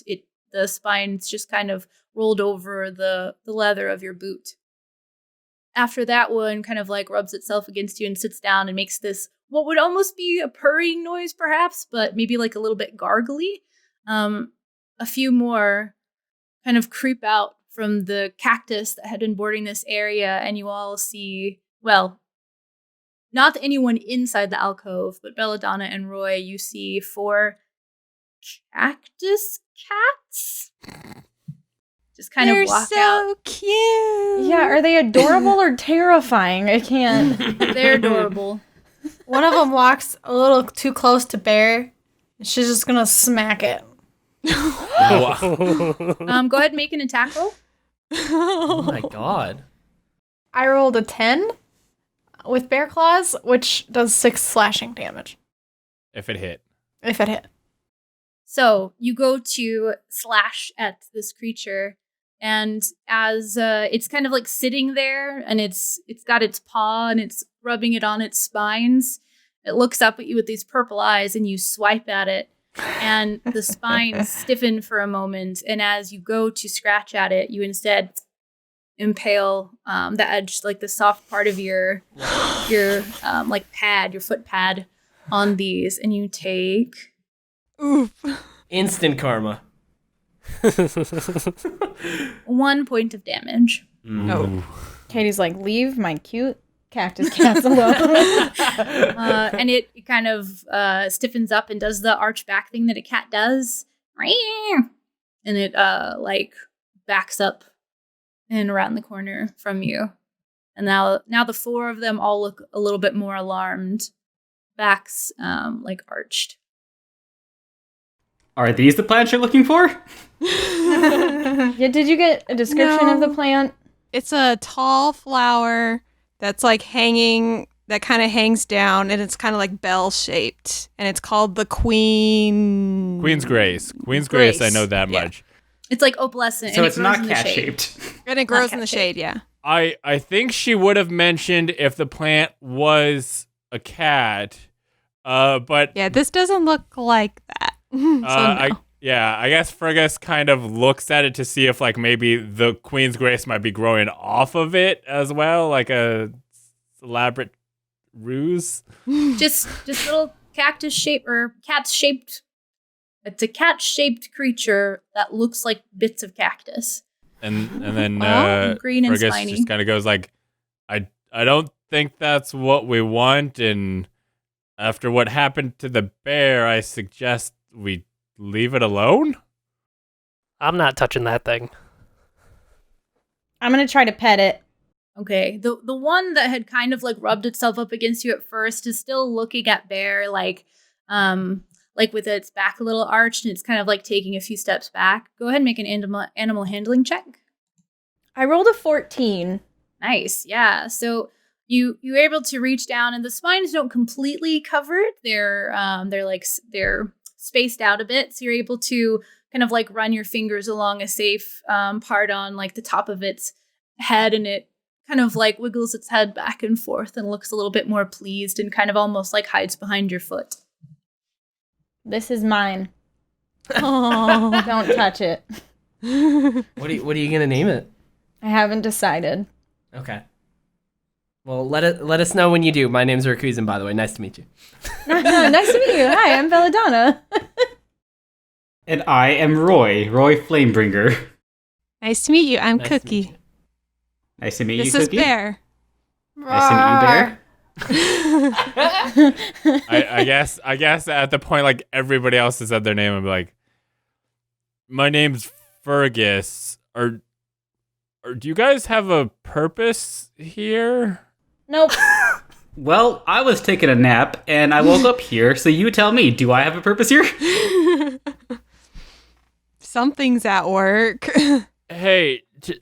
B: the spines just kind of rolled over the leather of your boot. After that one kind of like rubs itself against you and sits down and makes this, what would almost be a purring noise perhaps, but maybe like a little bit gargly. A few more kind of creep out from the cactus that had been bordering this area, and you all see, well, not anyone inside the alcove, but Belladonna and Roy, you see 4 cactus cats just kind
E: They're
B: of walk
E: so
B: out.
E: cute.
G: Yeah, are they adorable or terrifying? I can't.
B: They're adorable.
D: One of them walks a little too close to Bear, and she's just gonna smack it.
A: Wow.
B: Go ahead and make an attack roll.
C: Oh my god.
D: I rolled a 10 with Bear Claws, which does 6 slashing damage
A: If it hit.
D: if it hit.
B: So you go to slash at this creature, and as it's kind of like sitting there, and it's got its paw and it's rubbing it on its spines, it looks up at you with these purple eyes, and you swipe at it, and the spines stiffen for a moment. And as you go to scratch at it, you instead impale the edge, like the soft part of your like pad, your foot pad, on these, and you take
E: Oof.
C: Instant karma.
B: 1 point of damage.
E: Oh.
G: Katie's like, leave my cute cactus cats alone.
B: And it kind of stiffens up and does the arch back thing that a cat does. And it like backs up and around the corner from you. And now the 4 of them all look a little bit more alarmed. Backs like arched.
H: Are these the plants you're looking for?
G: Yeah, did you get a description of the plant?
E: It's a tall flower that's like hanging, that kind of hangs down, and it's kind of like bell shaped, and it's called the
A: Queen's Grace. Queen's Grace, I know that
E: Yeah.
A: much.
B: It's like opalescent.
H: So
B: and
H: it's
B: it grows
H: not
B: in the
H: cat
B: shade.
H: shaped.
E: And it grows in
B: cat
E: the
B: shaped.
E: shade, yeah.
A: I think she would have mentioned if the plant was a cat, but
E: Yeah, this doesn't look like that. So no.
A: I guess Fergus kind of looks at it to see if like maybe the Queen's Grace might be growing off of it as well, like a elaborate ruse.
B: Just little cactus shape or cat shaped. It's a cat shaped creature that looks like bits of cactus.
A: And then
B: Green and
A: Fergus
B: spiny.
A: just kind of goes like, I don't think that's what we want, and after what happened to the bear, I suggest we leave it alone.
F: I'm not touching that thing.
G: I'm gonna try to pet it.
B: Okay, the one that had kind of like rubbed itself up against you at first is still looking at Bear like with its back a little arched, and it's kind of like taking a few steps back. Go ahead and make an animal handling check.
G: I rolled a 14.
B: Nice, yeah. So you're able to reach down, and the spines don't completely cover it. They're spaced out a bit, so you're able to kind of like run your fingers along a safe part on like the top of its head, and it kind of like wiggles its head back and forth and looks a little bit more pleased and kind of almost like hides behind your foot.
G: This is mine.
E: Oh.
G: Don't touch it.
C: What are you gonna name it?
G: I haven't decided.
C: Okay. Well, let us know when you do. My name's Rakuzan, by the way. Nice to meet you.
G: Nice to meet you. Hi, I'm Belladonna.
H: And I am Roy Flamebringer.
E: Nice to meet you. I'm
C: Nice to meet
E: Cookie.
C: you.
H: Nice to meet
E: This
H: you,
E: is
H: Cookie.
E: Bear.
H: Nice to meet you, Bear.
A: I guess at the point like everybody else has said their name, I'm like, my name's Fergus. Or do you guys have a purpose here?
G: Nope.
H: Well, I was taking a nap and I woke up here, so you tell me, do I have a purpose here?
E: Something's at work.
A: Hey, do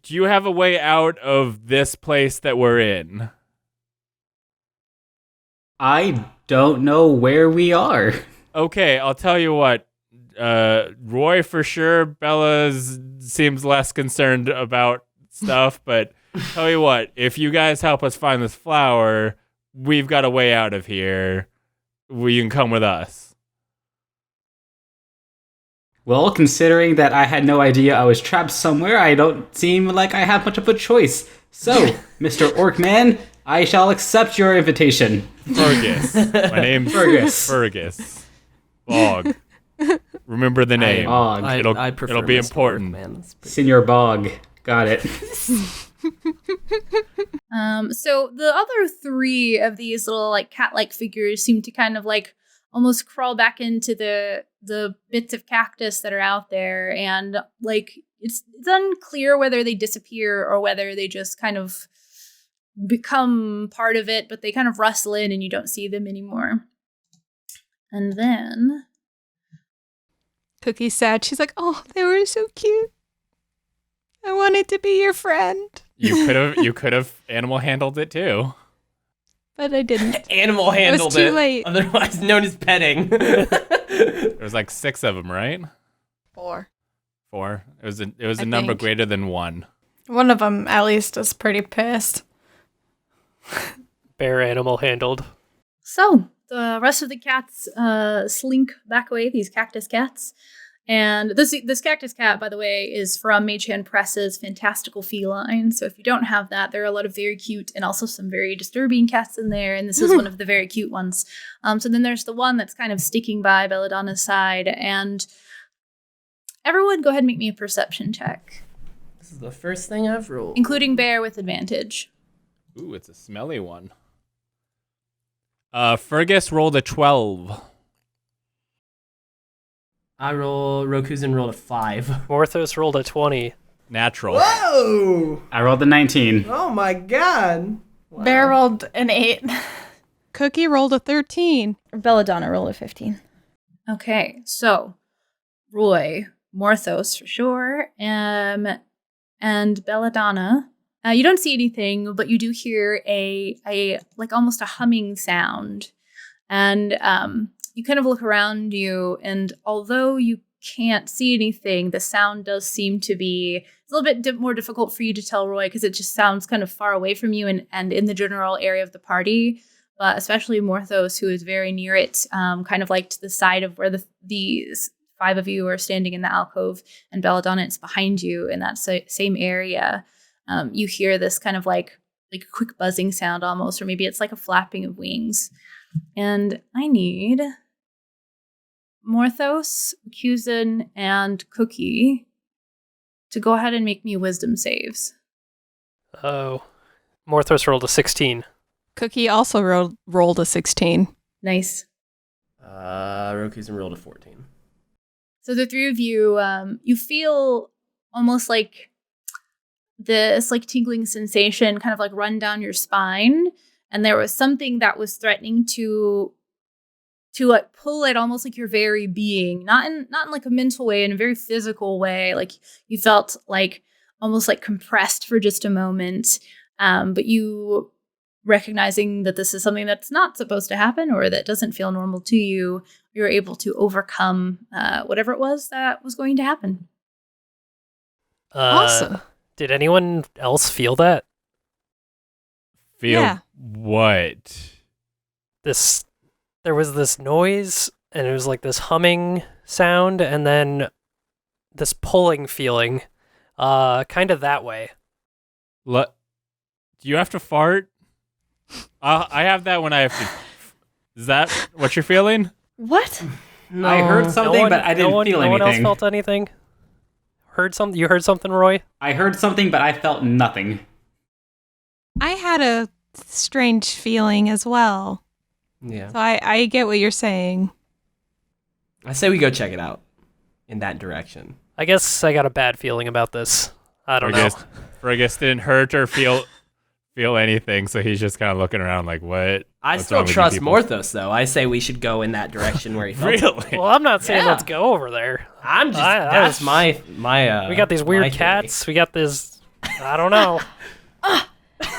A: you have a way out of this place that we're in?
H: I don't know where we are.
A: Okay, I'll tell you what. Roy for sure. Bella seems less concerned about stuff, but tell you what, if you guys help us find this flower, we've got a way out of here. You can come with us.
H: Well, considering that I had no idea I was trapped somewhere, I don't seem like I have much of a choice. So, Mr. Orcman, I shall accept your invitation.
A: Fergus. My name's Fergus. Bog. Remember the name.
H: Bog.
C: I prefer
A: It'll be
C: Mr.
A: important.
C: Man, that's pretty-
H: Senior Bog. Got it.
B: So the other three of these little like cat-like figures seem to kind of like almost crawl back into the bits of cactus that are out there, and like it's unclear whether they disappear or whether they just kind of become part of it, but they kind of rustle in and you don't see them anymore. And then
E: Cookie's sad. She's like, "Oh, they were so cute. I wanted to be your friend,
A: You could have animal handled it too.
E: but I didn't.
C: Animal handled
E: too
C: it,
E: late.
C: otherwise known as petting.
A: There was like 6 of them, right?
E: 4.
A: 4. It was a
E: I
A: number
E: think.
A: greater than 1.
D: One of them, at least, is pretty pissed.
F: Bear animal handled.
B: So the rest of the cats slink back away, these cactus cats. And this cactus cat, by the way, is from Mage Hand Press's Fantastical Feline. So if you don't have that, there are a lot of very cute and also some very disturbing cats in there. And this is one of the very cute ones. So then there's the one that's kind of sticking by Belladonna's side. And everyone go ahead and make me a perception check,
C: This is the first thing I've rolled.
B: including Bear with advantage.
A: Ooh, it's a smelly one. Fergus rolled a 12.
C: Rokuzen rolled a 5.
F: Morthos rolled a 20.
A: Natural.
C: Whoa!
H: I rolled a 19.
C: Oh my god! Wow.
D: Bear rolled an 8.
E: Cookie rolled a 13.
G: Belladonna rolled a 15.
B: Okay, so Roy, Morthos for sure, and Belladonna. You don't see anything, but you do hear a like almost a humming sound, and you kind of look around you, and although you can't see anything, the sound does seem to be a little bit more difficult for you to tell, Roy, because it just sounds kind of far away from you and in the general area of the party. But especially Morthos, who is very near it, kind of like to the side of where these 5 of you are standing in the alcove, and Belladonna is behind you in that same area. You hear this kind of like a quick buzzing sound almost, or maybe it's like a flapping of wings. And I need Morthos, Cusin, and Cookie to go ahead and make me wisdom saves.
F: Oh. Morthos rolled a 16.
E: Cookie also rolled a 16.
B: Nice.
C: Rokuzen rolled a 14.
B: So the 3 of you, you feel almost like this like tingling sensation kind of like run down your spine, and there was something that was threatening to like pull at almost like your very being, not in like a mental way, in a very physical way. Like you felt like almost like compressed for just a moment, but you recognizing that this is something that's not supposed to happen or that doesn't feel normal to you, you're able to overcome whatever it was that was going to happen.
E: Awesome.
F: Did anyone else feel that?
A: Feel
E: Yeah.
A: what?
F: There was this noise, and it was like this humming sound, and then this pulling feeling, kind of that way.
A: Do you have to fart? I have that when I have to. Is that what you're feeling?
G: What?
C: No.
H: I heard something, but I didn't feel
F: No one else
H: anything.
F: felt anything? You heard something, Roy?
H: I heard something, but I felt nothing.
E: I had a strange feeling as well.
C: Yeah.
E: So I get what you're saying.
C: I say we go check it out in that direction.
F: I guess I got a bad feeling about this. I don't know.
A: Fergus didn't hurt or feel anything, so he's just kind of looking around like, what?
C: I
A: What's
C: still
A: wrong with you
C: trust
A: people?
C: Morthos, though. I say we should go in that direction where he felt.
A: Really?
F: Well, I'm not saying
C: Yeah.
F: let's go over there.
C: I'm just.
F: I
C: That's
F: was-
C: my.
F: We got these
C: my
F: weird
C: theory.
F: cats. We got this. I don't know.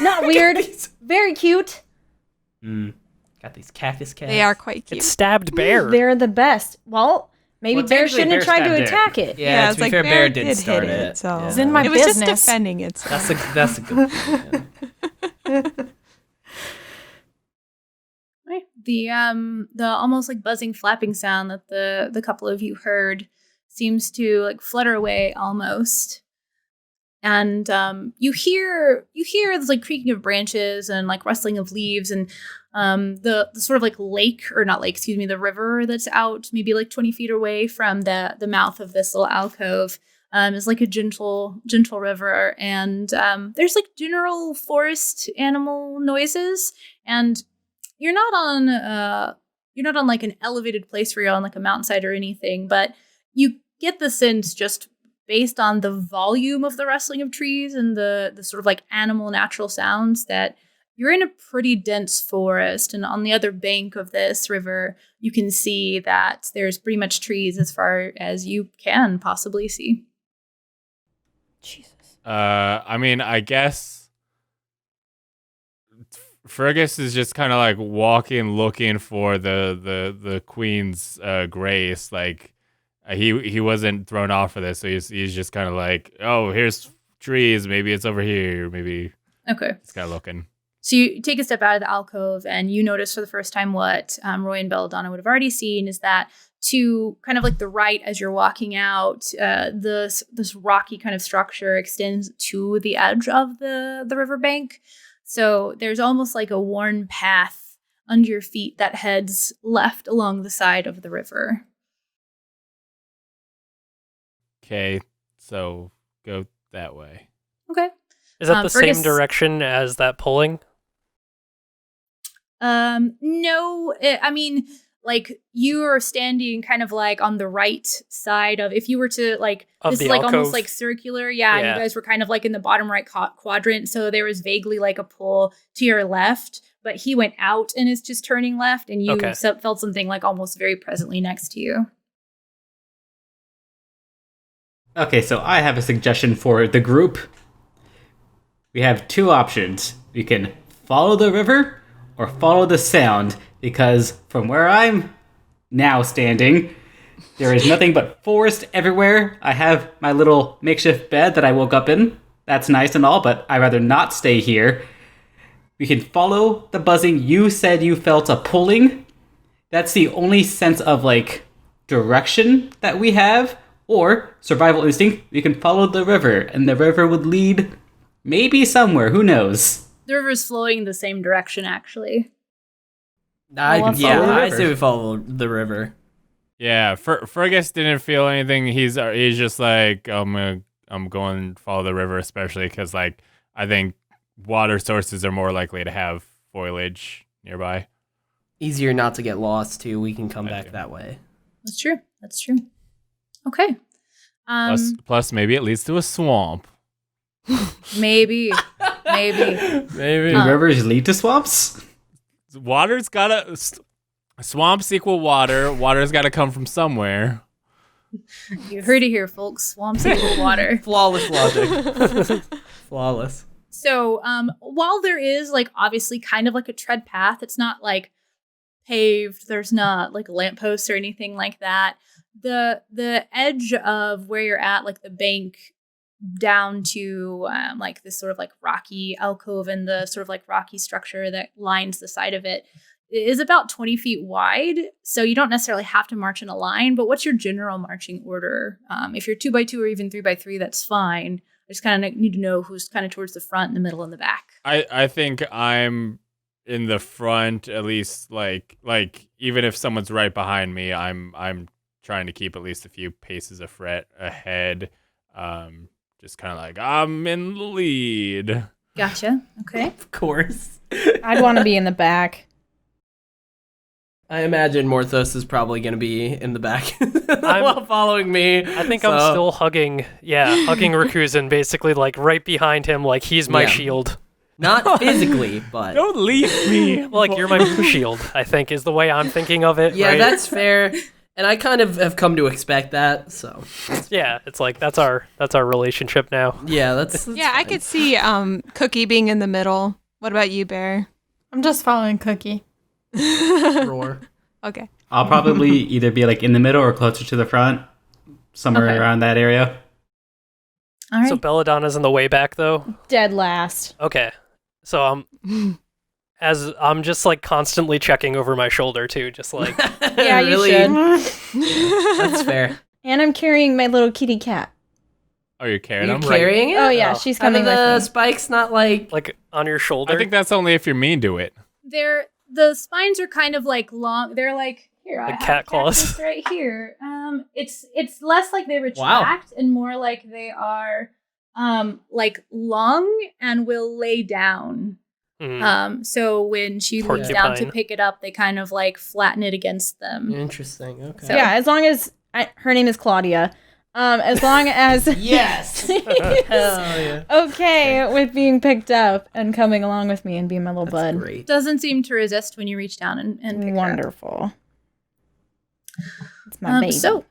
G: Not weird. Very cute.
C: Got these cactus cats.
E: They are quite cute.
F: It's stabbed bear.
G: They're the best. Well, Maybe
H: Well,
G: Bear
H: technically,
G: shouldn't have
H: Bear
G: tried to
H: stabbed it.
G: attack it.
C: Yeah,
E: it's
C: to be
E: like
C: fair,
E: Bear
C: Bear
E: did
C: did start
E: hit
C: it.
E: it, so-
D: It's in my
E: It was just
D: business.
E: defending itself.
C: That's a good point. Yeah.
B: Right. The almost like buzzing flapping sound that the couple of you heard seems to like flutter away almost. And you hear this like creaking of branches and like rustling of leaves and the sort of like lake, or not lake, excuse me, the river that's out maybe like 20 feet away from the mouth of this little alcove is like a gentle river, and there's like general forest animal noises, and you're not on like an elevated place where you're on like a mountainside or anything, but you get the sense just based on the volume of the rustling of trees and the sort of like animal natural sounds that you're in a pretty dense forest. And on the other bank of this river, you can see that there's pretty much trees as far as you can possibly see.
G: Jesus.
A: I mean, I guess Fergus is just kind of like walking, looking for the queen's grace. Like he wasn't thrown off for this, so he's just kind of like, oh, here's trees. Maybe it's over here. Maybe
B: Okay.
A: he's kind of looking.
B: So you take a step out of the alcove and you notice for the first time what Roy and Belladonna would have already seen is that to kind of like the right as you're walking out, this rocky kind of structure extends to the edge of the riverbank. So there's almost like a worn path under your feet that heads left along the side of the river.
A: Okay, so go that way.
B: Okay.
F: Is that the
B: Fergus-
F: same direction as that pulling?
B: No, I mean, like you are standing kind of like on the right side of, if you were to like,
F: Of
B: this
F: the
B: is like
F: alcove?
B: almost like circular. Yeah,
F: Yeah.
B: you guys were kind of like in the bottom right quadrant. So there was vaguely like a pull to your left, but he went out and is just turning left, and you
F: Okay.
B: felt something like almost very presently next to you.
H: Okay, so I have a suggestion for the group. We have two options. We can follow the river or follow the sound, because from where I'm now standing, there is nothing but forest everywhere. I have my little makeshift bed that I woke up in. That's nice and all, but I'd rather not stay here. We can follow the buzzing. You said you felt a pulling. That's the only sense of like direction that we have. Or survival instinct, we can follow the river, and the river would lead maybe somewhere. Who knows?
B: The river's flowing in the same direction, actually.
C: I
H: follow the
C: I
H: river.
C: say we follow the river.
A: Yeah, Fergus didn't feel anything. He's just like, I'm going to follow the river, especially because like I think water sources are more likely to have foliage nearby.
C: Easier not to get lost too. We can come
A: I
C: back
A: do.
C: that way.
B: That's true. That's true. Okay.
A: Plus, maybe it leads to a swamp.
B: Maybe.
A: Maybe
H: Do rivers lead to swamps?
A: water's gotta swamps equal water. Water's got to come from somewhere.
B: You heard it here, folks. Swamps equal water.
C: Flawless logic. Flawless.
B: So, while there is like obviously kind of like a tread path, it's not like paved. There's not like lampposts or anything like that. The edge of where you're at, like the bank down to like this sort of like rocky alcove and the sort of like rocky structure that lines the side of it is about 20 feet wide. So you don't necessarily have to march in a line, but what's your general marching order? If you're 2x2 or even 3x3, that's fine. I just kind of need to know who's kind of towards the front, in the middle, and the back.
A: I think I'm in the front, at least like even if someone's right behind me, I'm trying to keep at least a few paces ahead. Just kind of like I'm in the lead.
B: Gotcha. Okay.
C: Of course.
G: I'd want to be in the back.
C: I imagine Morthos is probably going to be in the back while following me.
F: I think I'm still hugging Rakuzan, basically like right behind him, like he's my
C: Yeah.
F: shield.
C: Not physically, but
A: Don't leave me.
F: Like you're my blue shield, I think is the way I'm thinking of it.
C: yeah,
F: right?
C: that's fair. And I kind of have come to expect that. So
F: Yeah, it's like that's our relationship now.
C: yeah, that's
E: Yeah, I could see Cookie being in the middle. What about you, Bear?
D: I'm just following Cookie.
C: roar.
E: Okay.
H: I'll probably either be like in the middle or closer to the front, somewhere
B: Okay.
H: around that area.
B: All right.
F: So Belladonna's in the way back, though?
G: Dead last.
F: Okay. So as I'm just like constantly checking over my shoulder too, just like
G: Yeah, you
C: Really?
G: should.
C: That's fair.
G: And I'm carrying my little kitty cat.
A: Oh, you're carrying
C: You're
A: them?
C: carrying it?
G: Oh yeah,
F: Oh.
G: she's
C: Are
G: coming
C: the
G: with me.
C: spikes not like
F: on your shoulder.
A: I think that's only if you're mean to it.
B: The spines are kind of like long. They're like here. I
F: Like
B: have
F: cat claws.
B: Cactus right here. It's less like they retract and more like they are like long and will lay down.
F: Mm.
B: So when she leans down to
F: Porcupine.
B: pick it up, they kind of like flatten it against them.
C: interesting. Okay.
B: So-
G: Yeah, as long as her name is Claudia. As long as
C: Yes.
G: she's
C: Hell yeah.
G: okay with being picked up and coming along with me and being my little
C: That's
G: bud.
C: great.
B: Doesn't seem to resist when you reach down and pick her up.
G: Wonderful. It's my baby.
B: So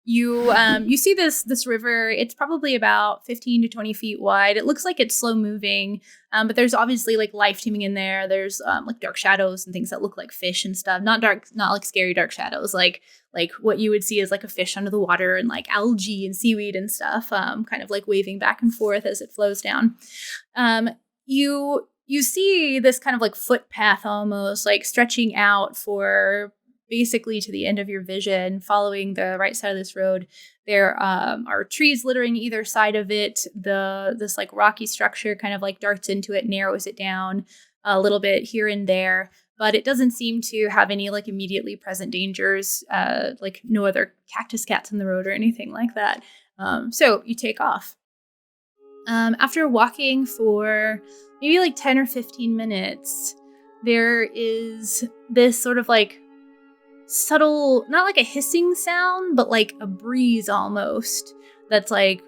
B: you see this river. It's probably about 15 to 20 feet wide. It looks like it's slow moving, but there's obviously like life teeming in there. There's like dark shadows and things that look like fish and stuff. Not like scary dark shadows. Like what you would see is like a fish under the water and like algae and seaweed and stuff. Kind of like waving back and forth as it flows down. You see this kind of like footpath almost like stretching out for basically to the end of your vision. Following the right side of this road, there are trees littering either side of it. This like rocky structure kind of like darts into it, narrows it down a little bit here and there, but it doesn't seem to have any like immediately present dangers, like no other cactus cats in the road or anything like that. So you take off. After walking for maybe like 10 or 15 minutes, there is this sort of like subtle, not like a hissing sound, but like a breeze almost that's like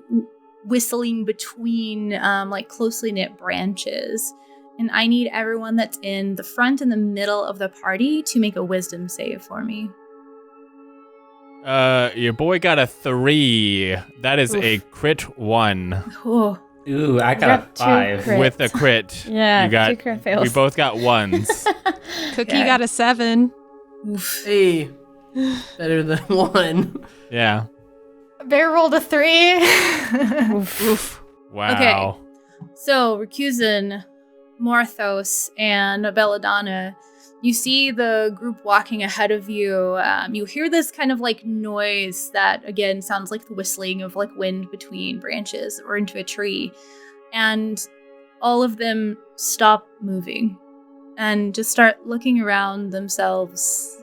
B: whistling between like closely knit branches. And I need everyone that's in the front and the middle of the party to make a wisdom save for me.
A: Your boy got a 3. That is a crit 1
B: Oh,
H: Ooh, I
G: got
H: got
G: two
H: 5.
G: crits.
A: with a crit.
G: Yeah,
A: you got.
G: 2 crit fails.
A: We both got 1s.
E: Cookie
B: Yeah.
E: got a 7.
B: oof.
C: Hey, better than 1.
A: Yeah.
D: Bear rolled a 3.
E: Oof.
A: Wow.
B: So, Recusant, Morthos, and Belladonna, you see the group walking ahead of you. You hear this kind of like noise that, again, sounds like the whistling of like wind between branches or into a tree. And all of them stop moving and just start looking around themselves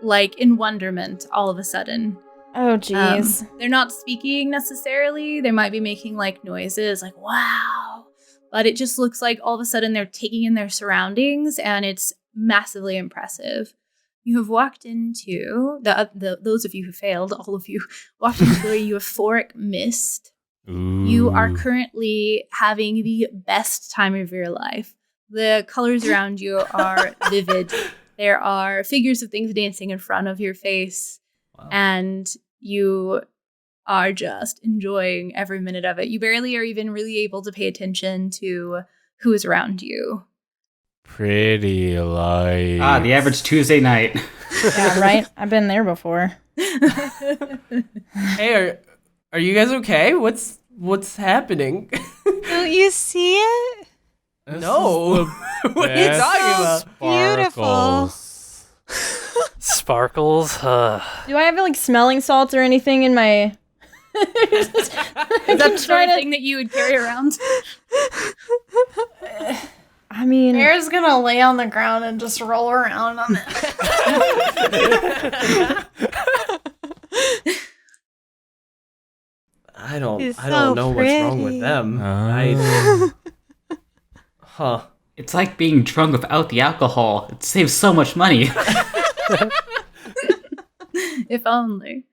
B: like in wonderment all of a sudden.
G: Oh jeez.
B: They're not speaking necessarily. They might be making like noises like, wow. But it just looks like all of a sudden they're taking in their surroundings and it's massively impressive. You have walked into, those of you who failed, all of you, walked into a euphoric mist.
A: Ooh.
B: You are currently having the best time of your life. The colors around you are vivid. There are figures of things dancing in front of your face.
C: Wow.
B: And you are just enjoying every minute of it. You barely are even really able to pay attention to who is around you.
A: Pretty light.
H: Ah, the average Tuesday night.
G: Yeah, right? I've been there before.
C: Hey, are you guys okay? What's happening?
E: Don't you see it?
C: No. What are you talking about?
E: Beautiful.
F: Sparkles.
G: Do I have like smelling salts or anything in my
B: Is that the sort of thing that you would carry around?
G: I mean,
D: Bear's gonna lay on the ground and just roll around on it.
C: I don't
E: He's
C: I don't
E: so
C: know what's wrong with
E: pretty.
C: them. Huh.
H: It's like being drunk without the alcohol. It saves so much money.
B: If only.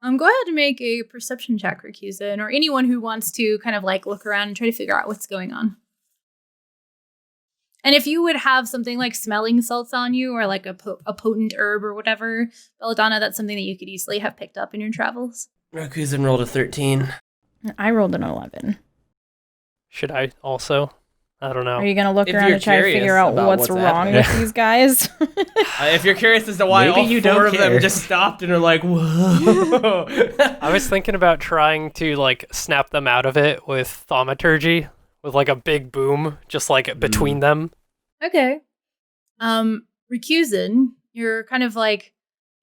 B: Go ahead and make a perception check, Recusant, or anyone who wants to kind of like look around and try to figure out what's going on. And if you would have something like smelling salts on you or like a potent herb or whatever, Belladonna, that's something that you could easily have picked up in your travels.
C: Rakuzan rolled a 13.
G: I rolled an 11.
F: Should I also? I don't know.
G: Are you gonna look
C: If
G: around
C: you're
G: and try to
C: curious
G: figure out
C: about
G: what's
C: what's
G: wrong
C: happening.
G: with these guys?
C: If you're curious as to why
H: Maybe
C: all
H: you
C: four
H: don't
C: of them
H: care.
C: just stopped and are like, whoa.
F: I was thinking about trying to like snap them out of it with thaumaturgy, with like a big boom, just like between them.
B: Okay. Recusing, you're kind of like,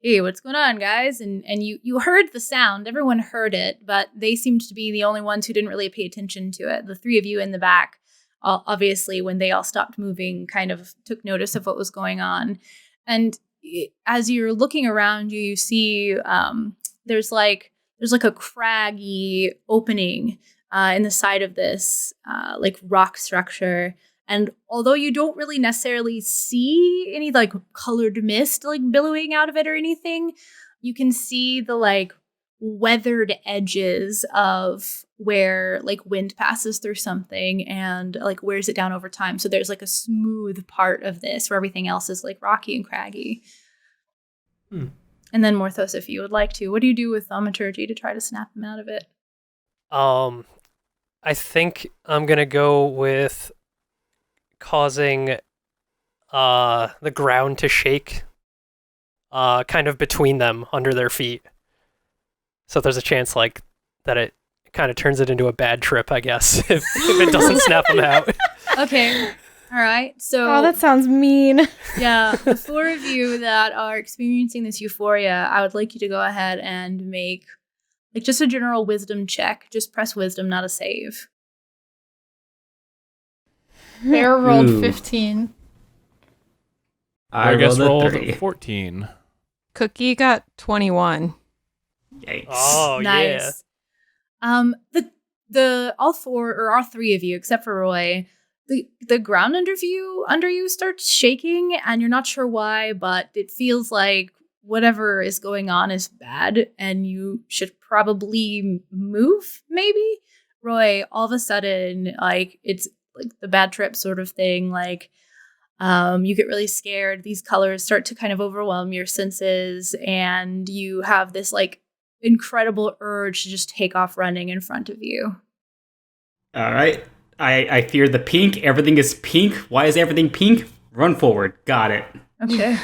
B: hey, what's going on, guys? And you heard the sound. Everyone heard it, but they seemed to be the only ones who didn't really pay attention to it. The three of you in the back, obviously, when they all stopped moving, kind of took notice of what was going on. And as you're looking around you, you see there's like a craggy opening in the side of this like rock structure. And although you don't really necessarily see any like colored mist like billowing out of it or anything, you can see the like weathered edges of where like wind passes through something and like wears it down over time. So there's like a smooth part of this where everything else is like rocky and craggy. And then Morthos, if you would like to, what do you do with thaumaturgy to try to snap them out of it?
F: I think I'm gonna go with causing the ground to shake kind of between them under their feet. So there's a chance like that it kind of turns it into a bad trip, I guess, if it doesn't snap them out.
B: Okay. All right. So
G: Oh, that sounds mean.
B: yeah, the four of you that are experiencing this euphoria, I would like you to go ahead and make like just a general wisdom check. Just press wisdom, not a save.
D: Bear rolled
H: Ooh.
D: 15.
H: I
A: guess
H: rolled a
A: rolled
H: 3.
A: 14.
E: Cookie got 21.
H: Yikes.
F: Oh, yeah.
B: Nice. The all four or all three of you, except for Roy, the ground under you starts shaking, and you're not sure why, but it feels like whatever is going on is bad, and you should probably move. Maybe, Roy. All of a sudden, like it's like the bad trip sort of thing. Like, you get really scared. These colors start to kind of overwhelm your senses, and you have this like incredible urge to just take off running in front of you.
H: All right. I fear the pink. Everything is pink. Why is everything pink? Run forward. Got it.
B: Okay.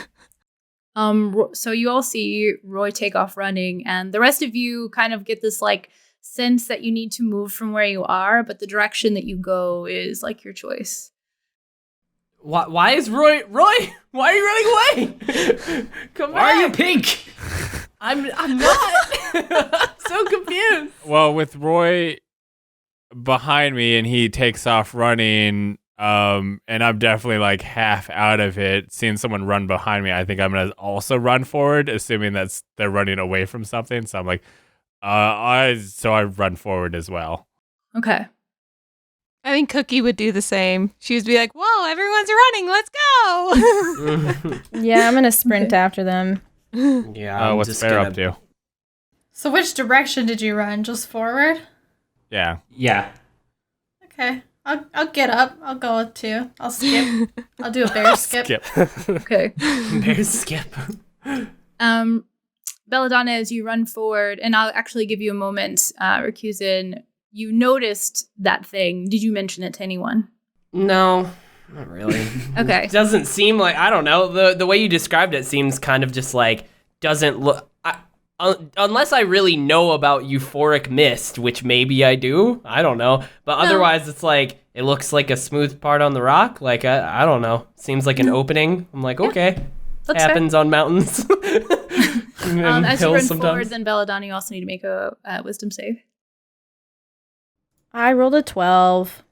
B: So you all see Roy take off running, and the rest of you kind of get this like sense that you need to move from where you are, but the direction that you go is like your choice.
C: Why is Roy? Why are you running away? Come
H: Why are you
C: back.
H: pink?
C: I'm not. I'm so confused.
A: Well, with Roy behind me and he takes off running, and I'm definitely like half out of it. Seeing someone run behind me, I think I'm gonna also run forward, assuming they're running away from something. So I'm like, I run forward as well.
B: Okay.
E: I think Cookie would do the same. She would be like, whoa, everyone's running. Let's go.
G: Yeah, I'm gonna sprint after them.
C: Yeah.
A: What's Bear up to?
D: So which direction did you run? Just forward?
A: Yeah.
H: Yeah.
D: Okay. I'll get up. I'll go with 2. I'll skip. I'll do a bear skip.
B: Okay.
C: Bear skip.
B: Belladonna, as you run forward, and I'll actually give you a moment, Rakuzen, you noticed that thing. Did you mention it to anyone?
C: No, not really.
B: Okay.
C: It doesn't seem like, I don't know. The way you described it seems kind of just like doesn't look. Unless I really know about euphoric mist, which maybe I do. I don't know. But otherwise, it's like it looks like a smooth part on the rock. Like I don't know. Seems like an opening. I'm like, okay.
B: That's
C: Happens on mountains. And
B: as you
C: hills
B: run
C: sometimes.
B: forward, then Belladonna, you also need to make a wisdom save.
G: I rolled a 12.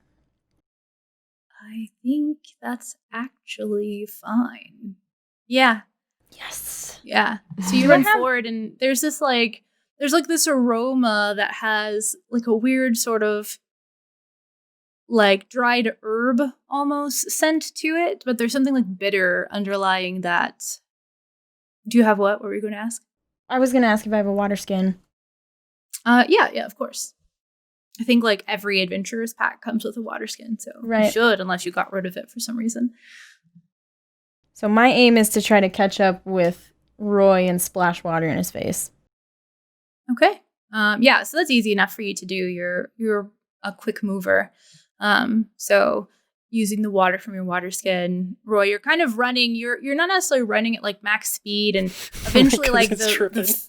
B: I think that's actually fine. Yeah.
G: Yes.
B: Yeah. So you run forward, and there's this like this aroma that has like a weird sort of like dried herb almost scent to it, but there's something like bitter underlying that. Do you have what? What were you going to ask?
G: I was gonna ask if I have a water skin.
B: Yeah, of course. I think like every adventurer's pack comes with a water skin, so you
G: Right.
B: should, unless you got rid of it for some reason.
G: So my aim is to try to catch up with Roy and splash water in his face.
B: Okay. Yeah, so that's easy enough for you to do. You're a quick mover. So using the water from your water skin. Roy, you're kind of running. You're not necessarily running at like max speed, and eventually like the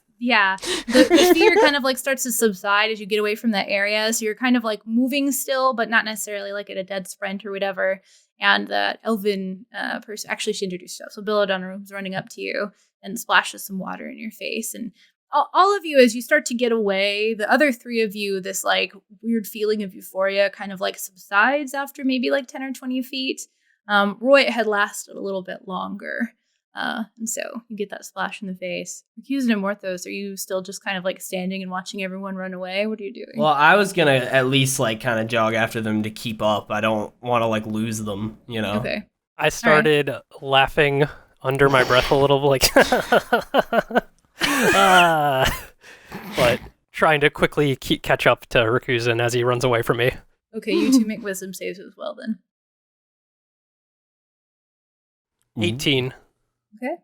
B: fear kind of like starts to subside as you get away from that area. So you're kind of like moving still, but not necessarily like at a dead sprint or whatever. And the elven person, actually she introduced herself. So Belladonna comes running up to you and splashes some water in your face. And all of you, as you start to get away, the other three of you, this like weird feeling of euphoria kind of like subsides after maybe like 10 or 20 feet. Roy, it had lasted a little bit longer. And so you get that splash in the face. Recusant and Morthos, are you still just kind of like standing and watching everyone run away? What are you doing?
C: Well, I was gonna at least like kind of jog after them to keep up. I don't want to like lose them, you know.
B: Okay.
F: I started laughing under my breath a little, like, but trying to quickly catch up to Rikuzen as he runs away from me.
B: Okay, you two make wisdom saves as well then.
F: 18.
B: Okay.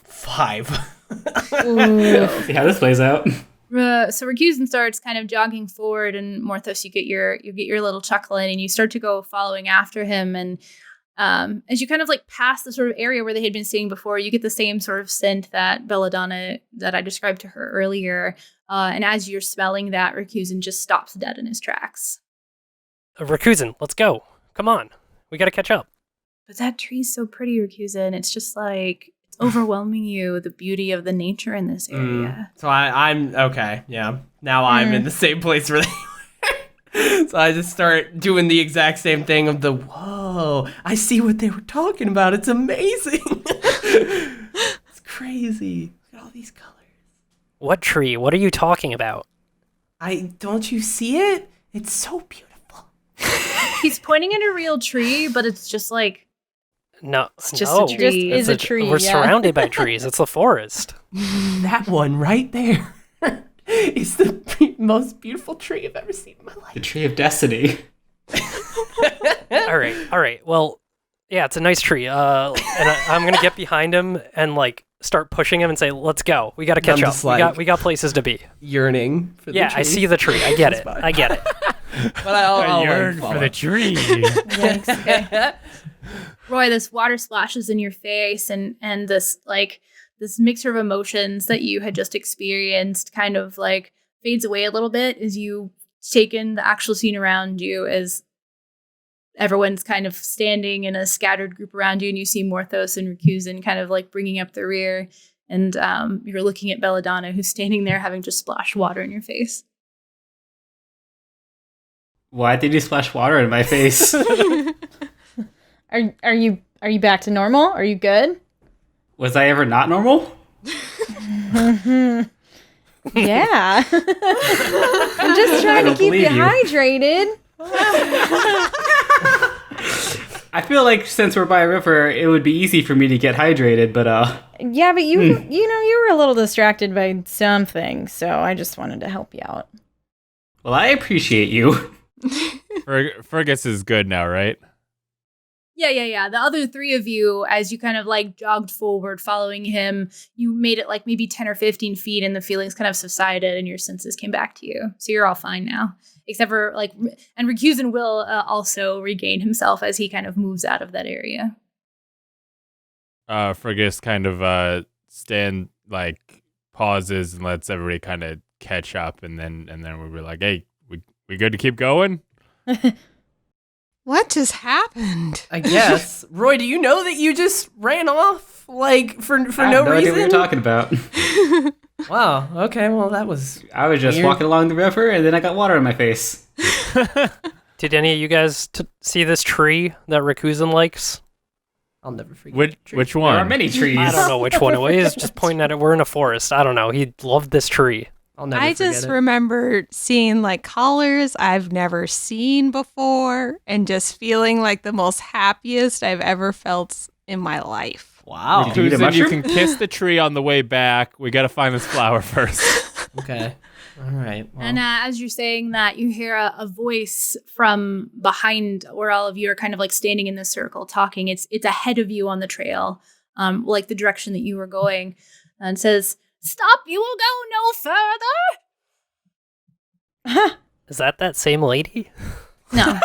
C: 5.
H: See how this plays out.
B: So Recusant starts kind of jogging forward, and Morthos, you get your little chuckle in, and you start to go following after him. And as you kind of like pass the sort of area where they had been seeing before, you get the same sort of scent that Belladonna that I described to her earlier. And as you're smelling that, Recusant just stops dead in his tracks.
F: Rikuzen, let's go. Come on. We gotta catch up.
B: But that tree's so pretty, Recusant. It's just like, it's overwhelming you, the beauty of the nature in this area.
C: So I'm okay. Yeah. Now I'm in the same place where they were. So I just start doing the exact same thing of the, whoa, I see what they were talking about. It's amazing. It's crazy. Look at all these colors.
F: What tree? What are you talking about?
C: Don't you see it? It's so beautiful.
B: He's pointing at a real tree, but it's just like,
F: No,
B: it's just
F: no.
B: a tree.
G: Just
F: It's
G: is a tree.
F: We're
G: yeah.
F: surrounded by trees. It's the forest.
C: That one right there is the most beautiful tree I've ever seen in my life.
H: The Tree of Destiny.
F: All right. Well, yeah, it's a nice tree. And I'm gonna get behind him and like start pushing him and say, "Let's go. We got to catch
C: I'm
F: up.
C: just like-
F: We got places to be."
C: Yearning for the
F: Yeah,
C: tree.
F: I see the tree. I get it.
C: It's fine.
F: I get it.
C: But I'll
A: yearn
C: follow.
A: for the tree.
B: Roy, this water splashes in your face, and this like this mixture of emotions that you had just experienced kind of like fades away a little bit as you take in the actual scene around you, as everyone's kind of standing in a scattered group around you, and you see Morthos and Recusant kind of like bringing up the rear, and you're looking at Belladonna, who's standing there having just splashed water in your face.
H: Why did you splash water in my face?
G: Are you back to normal? Are you good?
H: Was I ever not normal?
G: Yeah. I'm just trying to
H: don't
G: keep you
H: believe you.
G: hydrated.
H: I feel like since we're by a river, it would be easy for me to get hydrated, but
G: Yeah, but you know, you were a little distracted by something, so I just wanted to help you out.
H: well, I appreciate you.
A: Fergus is good now, right?
B: Yeah. The other three of you, as you kind of like jogged forward following him, you made it like maybe 10 or 15 feet, and the feelings kind of subsided and your senses came back to you. So you're all fine now. Except for like, and Recusant will also regain himself as he kind of moves out of that area.
A: Fergus kind of pauses and lets everybody kind of catch up, and then we'll be like, "Hey, we good to keep going?"
E: What just happened?
C: I guess. Roy, do you know that you just ran off like for
H: I
C: no
H: have no idea
C: reason?
H: what you're talking about.
C: Wow. Okay. Well, that was.
H: I was just
C: Weird.
H: walking along the river, and then I got water in my face.
F: Did any of you guys see this tree that Rikuzen likes?
C: I'll never forget.
A: Which
H: There are
A: one?
H: many trees.
F: I don't know which one it was. He's just pointing at it. We're in a forest. I don't know. He loved this tree.
C: I'll never
E: I
C: forget
E: just
C: it.
E: remember seeing like colors I've never seen before and just feeling like the most happiest I've ever felt in my life.
C: Wow.
H: Did you eat a
A: Susan, you
H: mushroom?
A: can kiss the tree on the way back. We got to find this flower first.
C: Okay. All right. Well,
B: And as you're saying that, you hear a voice from behind where all of you are kind of like standing in this circle talking. It's ahead of you on the trail, like the direction that you were going, and says, "Stop, you will go no further."
F: Is that same lady?
B: No.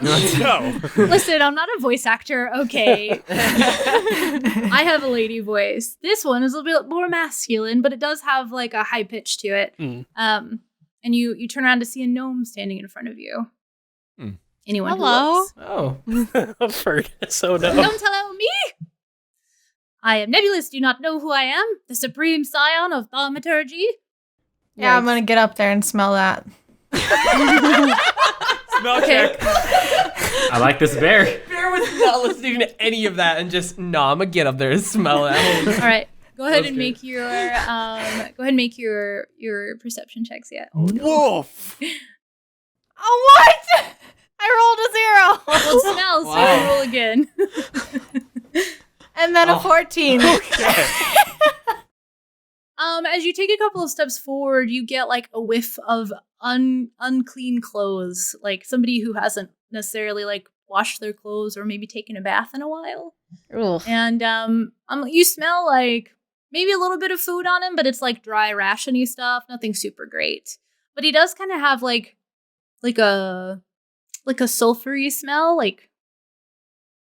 A: No.
B: Listen, I'm not a voice actor. Okay. I have a lady voice. This one is a little bit more masculine, but it does have like a high pitch to it. And you turn around to see a gnome standing in front of you. Anyone
E: Hello.
B: who looks.
F: Oh, Fergus. Oh no.
B: Don't hello me. I am Nebulous. Do you not know who I am? The supreme scion of thaumaturgy.
D: Yeah, I'm gonna get up there and smell that.
A: Smell check.
H: I like this bear.
C: Bear was not listening to any of that and just, I'm gonna get up there and smell that.
B: All right. Go ahead
C: That's
B: and
C: good.
B: make your perception checks yet. Oh, no.
A: Wolf.
D: Oh, what? I rolled a 0.
B: Well, it smells, so
H: Wow.
B: you roll again.
D: And then a 14.
B: As you take a couple of steps forward, you get like a whiff of unclean clothes, like somebody who hasn't necessarily like washed their clothes or maybe taken a bath in a while.
G: Ugh.
B: And you smell like maybe a little bit of food on him, but it's like dry, rationy stuff, nothing super great. But he does kind of have like a sulfury smell, like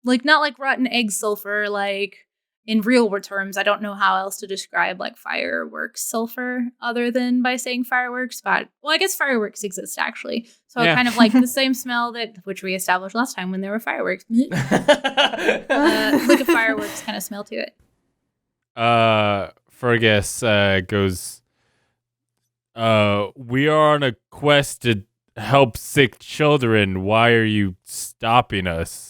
B: not like rotten egg sulfur, like in real world terms. I don't know how else to describe like fireworks sulfur other than by saying fireworks, but I guess fireworks exist actually. So
A: Yeah.
B: kind of like the same smell which we established last time when there were fireworks. Like a fireworks kind of smell to it.
A: Fergus goes, we are on a quest to help sick children. Why are you stopping us?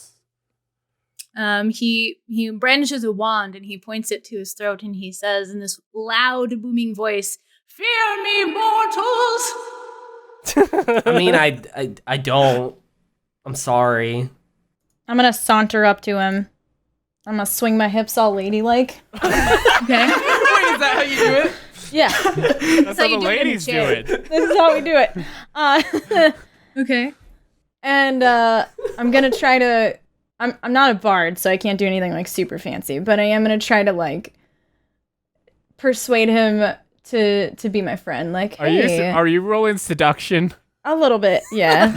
B: He brandishes a wand and he points it to his throat and he says in this loud, booming voice, "Fear me, mortals!"
C: I mean, I don't. I'm sorry.
G: I'm gonna saunter up to him. I'm gonna swing my hips all ladylike.
B: Okay.
C: Wait, is that how you do it?
G: Yeah,
A: That's
B: how
A: how
B: you
A: the
B: do it in a
A: ladies do
B: chair.
A: it.
G: this is how we do it.
B: Okay.
G: And I'm gonna try to. I'm not a bard, so I can't do anything like super fancy. But I am gonna try to like persuade him to be my friend. Like, hey,
A: Are you rolling seduction?
G: a little bit, yeah.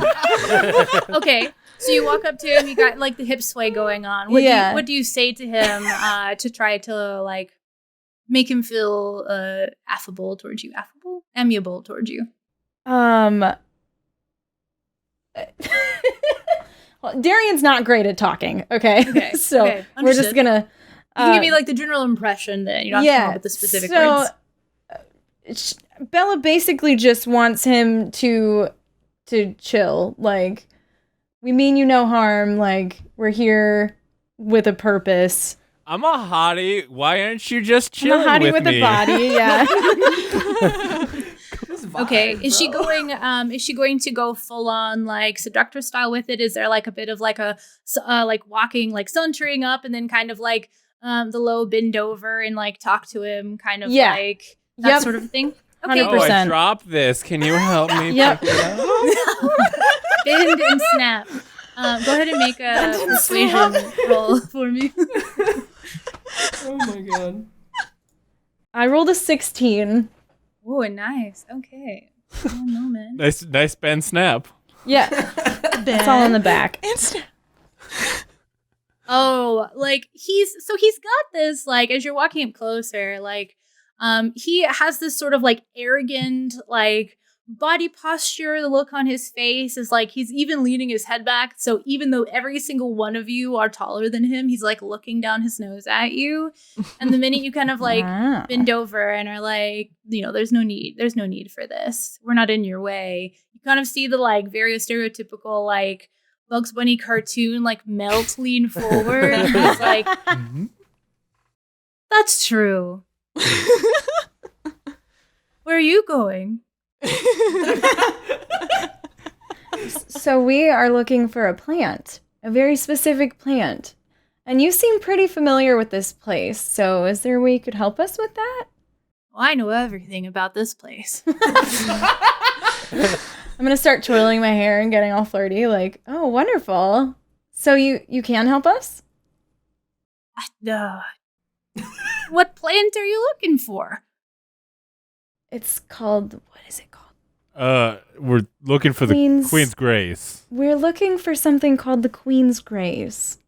B: Okay. So you walk up to him, you got like the hip sway going on. What do you say to him to try to like make him feel affable towards you? Amiable towards you.
G: Well, Darian's not great at talking. Okay,
B: Okay,
G: so
B: okay,
G: we're just
B: understood.
G: gonna.
B: You can give me like the general impression then. You don't have to come up with the specific words.
G: Bella basically just wants him to chill. Like, we mean you no harm. Like, we're here with a purpose.
A: I'm a hottie. Why aren't you just
G: I'm
A: chilling
G: a hottie with
A: me?
G: a body. Yeah.
B: Okay, is she going to go full on like seductor style with it? Is there like a bit of like a like walking, like sauntering up and then kind of like the low bend over and like talk to him, kind of like that sort of thing? Okay.
G: 100%.
A: Oh, I dropped this. Can you help me?
G: Yep.
A: pick it up?
B: Bend and snap. Go ahead and make a persuasion roll for me.
C: Oh my god.
G: I rolled a 16.
B: Oh, nice. Okay. One moment.
A: Nice bend snap.
G: Yeah. It's all in the back.
B: Oh, like he's got this, like, as you're walking up closer, like, he has this sort of like arrogant, like, body posture. The look on his face is like he's even leaning his head back. So even though every single one of you are taller than him, he's like looking down his nose at you. And the minute you kind of like
G: Wow.
B: bend over and are like, there's no need for this. We're not in your way. You kind of see the like very stereotypical like Bugs Bunny cartoon like melt, lean forward. And he's like, that's true. Where are you going?
G: So we are looking for a plant, a very specific plant. And you seem pretty familiar with this place. So is there a way you could help us with that?
B: Well, I know everything about this place.
G: I'm going to start twirling my hair and getting all flirty like, "Oh, wonderful. So you can help us?"
B: What plant are you looking for?
G: It's called, what is it called?
A: We're looking for the Queen's Grace.
G: We're looking for something called the Queen's Grace.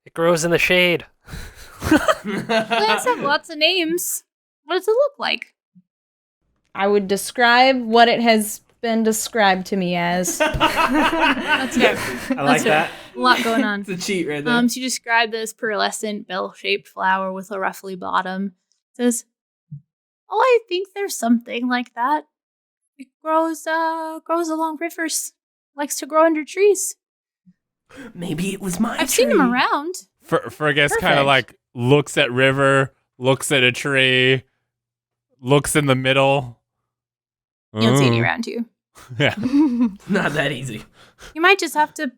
F: It grows in the shade.
B: Plants have lots of names. What does it look like?
G: I would describe what it has been described to me as.
B: That's fair.
H: I like that.
B: A lot going on.
C: It's a cheat right there.
B: She described this pearlescent bell-shaped flower with a ruffly bottom. Says, "Oh, I think there's something like that. It grows along rivers. Likes to grow under trees.
C: Maybe it was my
B: I've seen them around."
A: Fergus kind of like looks at river, looks at a tree, looks in the middle.
B: You don't see any around you.
A: Yeah.
C: Not that easy.
B: You might just have to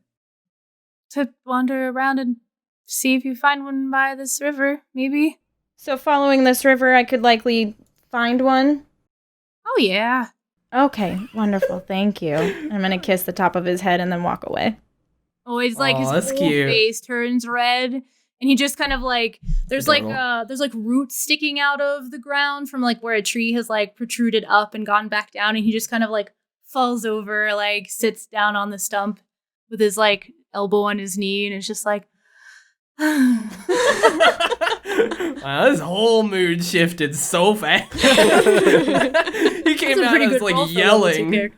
B: wander around and see if you find one by this river, maybe.
G: So following this river, I could likely find one?
B: Oh, yeah.
G: Okay, wonderful. Thank you. I'm going to kiss the top of his head and then walk away.
B: Oh, it's like his
C: that's
B: whole
C: cute.
B: face turns red, and he just kind of like there's like roots sticking out of the ground from like where a tree has like protruded up and gone back down, and he just kind of like falls over, like sits down on the stump with his like elbow on his knee, and it's just like.
C: Wow, his whole mood shifted so fast. He came out and was like yelling.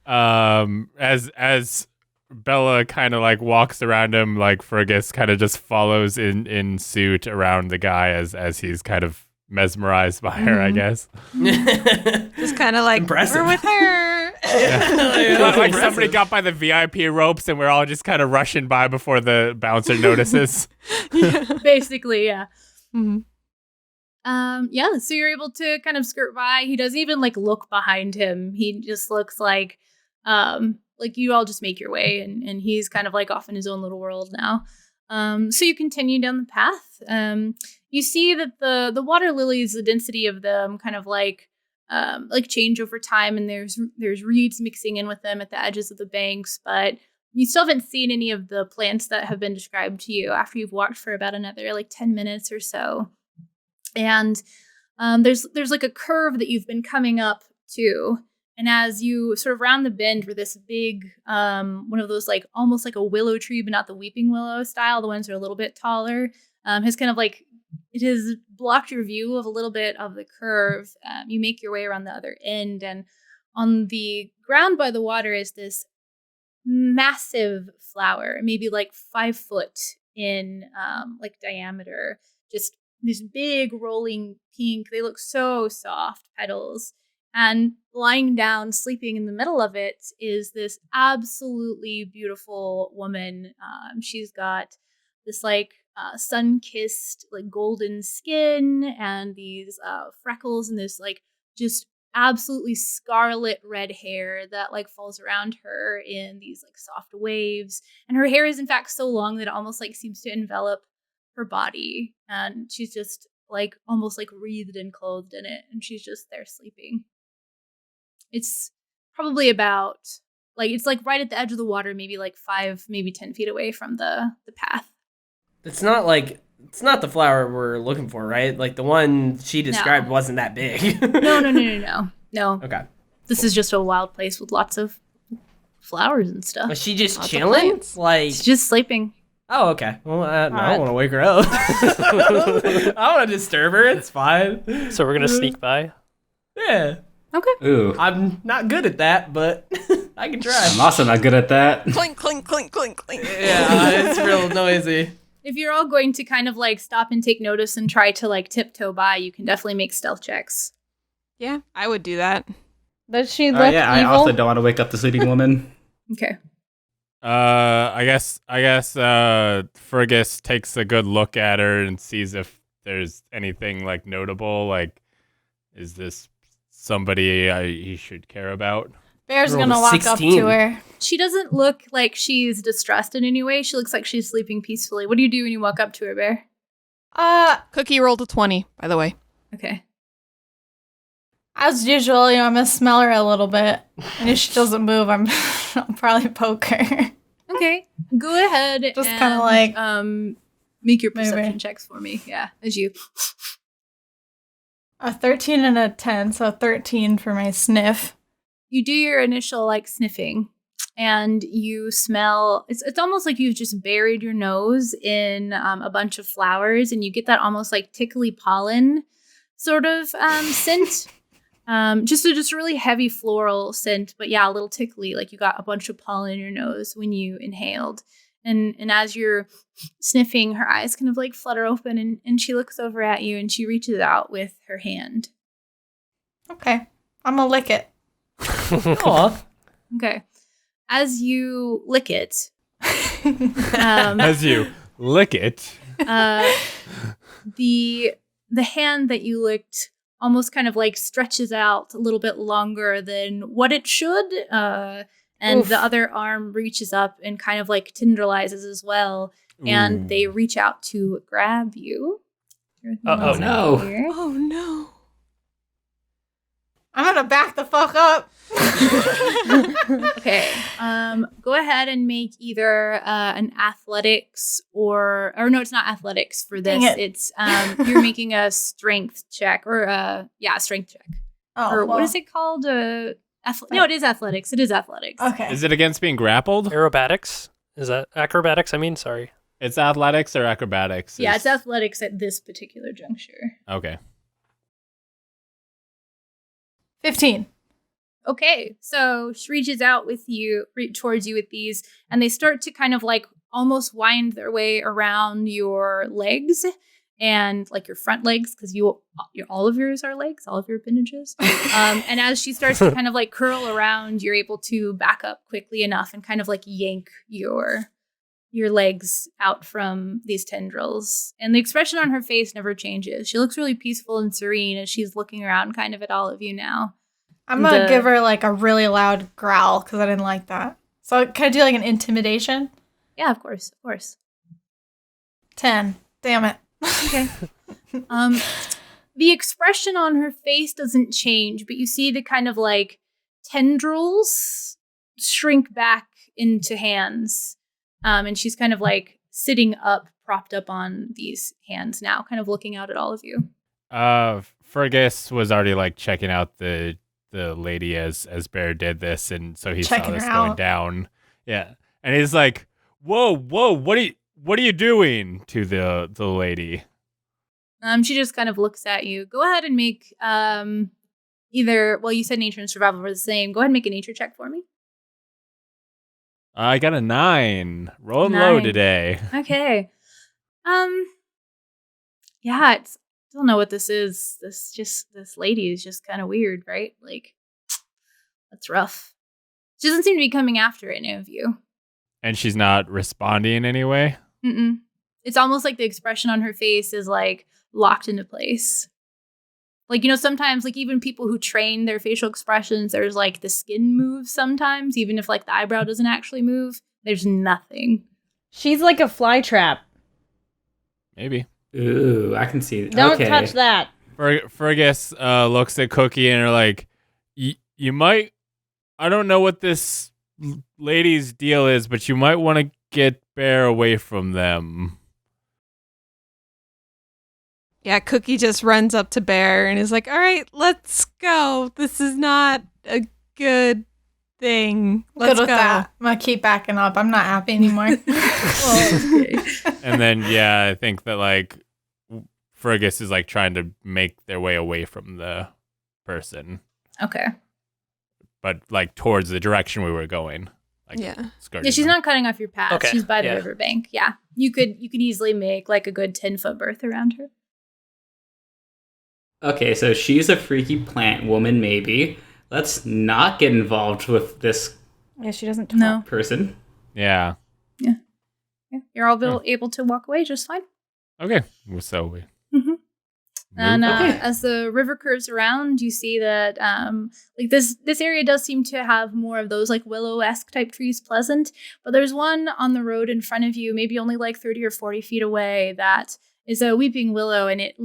A: As Bella kind of like walks around him, like Fergus kind of just follows in suit around the guy as he's kind of mesmerized by her, I guess.
E: Just kind of like,
C: Impressive.
E: we're with her.
A: Like somebody got by the VIP ropes and we're all just kind of rushing by before the bouncer notices.
B: Basically, yeah.
E: Mm-hmm.
B: Yeah, so you're able to kind of skirt by. He doesn't even like look behind him. He just looks like you all just make your way, and he's kind of like off in his own little world now. So you continue down the path. You see that the water lilies, the density of them kind of like change over time, and there's reeds mixing in with them at the edges of the banks, but you still haven't seen any of the plants that have been described to you after you've walked for about another like 10 minutes or so. And there's like a curve that you've been coming up to, and as you sort of round the bend where this big one of those like almost like a willow tree, but not the weeping willow style, the ones that are a little bit taller, has kind of like it has blocked your view of a little bit of the curve. You make your way around the other end, and on the ground by the water is this massive flower, maybe like 5 foot in like diameter, just these big rolling pink, they look so soft petals. And lying down, sleeping in the middle of it is this absolutely beautiful woman. She's got this like sun-kissed like golden skin and these freckles and this like just absolutely scarlet red hair that like falls around her in these like soft waves. And her hair is in fact so long that it almost like seems to envelop her body, and she's just like almost like wreathed and clothed in it, and she's just there sleeping. It's probably about like it's like right at the edge of the water, maybe like 5, maybe 10 feet away from the path.
C: It's not the flower we're looking for, right? Like the one she described wasn't that big.
B: No.
C: Okay.
B: This is just a wild place with lots of flowers and stuff.
C: Was she just
E: Lots of
C: chilling?
E: plants.
C: Like,
B: She's just sleeping.
C: oh, okay. Well, I don't want to wake her up. I don't want to disturb her. It's fine.
F: So we're gonna sneak by.
C: Yeah.
B: Okay.
H: Ooh.
C: I'm not good at that, but I can try.
H: I'm also not good at that.
E: Clink, clink, clink, clink, clink.
C: Yeah, it's real noisy.
B: If you're all going to kind of like stop and take notice and try to like tiptoe by, you can definitely make stealth checks.
E: Yeah, I would do that.
G: Does she look
H: Yeah, I
G: evil?
H: also don't want to wake up the sleeping woman.
B: Okay.
A: I guess Fergus takes a good look at her and sees if there's anything like notable. Like, is this somebody he should care about?
D: Bear's
C: Rolled a
D: gonna walk up
C: 16.
D: to her.
B: She doesn't look like she's distressed in any way. She looks like she's sleeping peacefully. What do you do when you walk up to her, Bear?
E: Cookie rolled a 20, by the way.
B: Okay.
D: As usual, I'm gonna smell her a little bit, and if she doesn't move, I'll probably poke her.
B: Okay. Go ahead.
D: Just
B: and,
D: kinda like
B: make your
D: maybe.
B: perception checks for me. Yeah, as you.
D: A 13 and a 10, so 13 for my sniff.
B: You do your initial like sniffing, and you smell. It's almost like you've just buried your nose in a bunch of flowers, and you get that almost like tickly pollen sort of scent. Just a really heavy floral scent, but yeah, a little tickly. Like you got a bunch of pollen in your nose when you inhaled. And as you're sniffing, her eyes kind of like flutter open, and she looks over at you, and she reaches out with her hand.
D: Okay, I'm gonna lick it.
C: Aw.
B: Okay. As you lick it,
A: As you lick it.
B: the hand that you licked almost kind of like stretches out a little bit longer than what it should. And the other arm reaches up and kind of like tendrilizes as well. And they reach out to grab you.
H: Oh, no.
B: Here.
E: Oh no.
D: I'm gonna back the fuck up.
B: Okay. Go ahead and make either an athletics or no, it's not athletics for this.
D: Dang it.
B: It's you're making a strength check or strength check.
D: Oh,
B: Or
D: well.
B: what is it called? No, it is athletics. It is athletics.
D: Okay.
A: Is it against being grappled?
F: Aerobatics? Is that acrobatics? I mean, sorry.
A: It's athletics or acrobatics?
B: Yeah, it's athletics at this particular juncture.
A: Okay.
D: 15.
B: Okay, so she reaches out with you, towards you with these, and they start to kind of like almost wind their way around your legs and like your front legs, because all of yours are legs, all of your appendages. And as she starts to kind of like curl around, you're able to back up quickly enough and kind of like yank your legs out from these tendrils. And the expression on her face never changes. She looks really peaceful and serene as she's looking around kind of at all of you now.
D: I'm gonna give her like a really loud growl because I didn't like that. So can I do like an intimidation?
B: Yeah, of course, of course.
D: 10. Damn it.
B: Okay. The expression on her face doesn't change, but you see the kind of like tendrils shrink back into hands. And she's kind of like sitting up, propped up on these hands now, kind of looking out at all of you.
A: Fergus was already like checking out the lady as Bear did this, and so he
D: Checking
A: saw this
D: her
A: going
D: out.
A: down. Yeah. And he's like, Whoa, what are you doing to the lady?
B: She just kind of looks at you. Go ahead and make you said nature and survival were the same. Go ahead and make a nature check for me.
A: I got a 9. Rolling low
B: 9.
A: today.
B: Okay. Yeah, don't know what this is. This lady is just kind of weird, right? Like, that's rough. She doesn't seem to be coming after any of you.
A: And she's not responding in any way?
B: Mm-mm. It's almost like the expression on her face is like locked into place. Like, sometimes like even people who train their facial expressions, there's like the skin moves sometimes, even if like the eyebrow doesn't actually move, there's nothing.
G: She's like a fly trap.
A: Maybe.
H: Ooh, I can see.
G: Don't
H: Okay.
G: touch that.
A: Fergus looks at Cookie and are like, you might, I don't know what this lady's deal is, but you might want to get Bear away from them.
E: Yeah, Cookie just runs up to Bear and is like, all right, let's go. This is not a good thing. Let's
D: Good with
E: go.
D: that. I'm gonna keep backing up. I'm not happy anymore.
A: And then, yeah, I think that like Fergus is like trying to make their way away from the person,
B: Okay.
A: but like towards the direction we were going. Like,
E: Yeah.
A: skirting
B: Yeah, she's
A: them.
B: not cutting off your path.
F: Okay,
B: She's by the
F: yeah.
B: riverbank. Yeah. You could easily make like a good 10-foot berth around her.
H: Okay, so she's a freaky plant woman, maybe. Let's not get involved with this
G: Yeah, she doesn't talk.
B: No.
H: person.
A: Yeah.
B: Yeah. You're all able to walk away just fine.
A: Okay. So we.
B: Mhm. And
A: move.
B: as the river curves around, you see that like this area does seem to have more of those like willow-esque type trees pleasant, but there's one on the road in front of you, maybe only like 30 or 40 feet away, that is a weeping willow, and it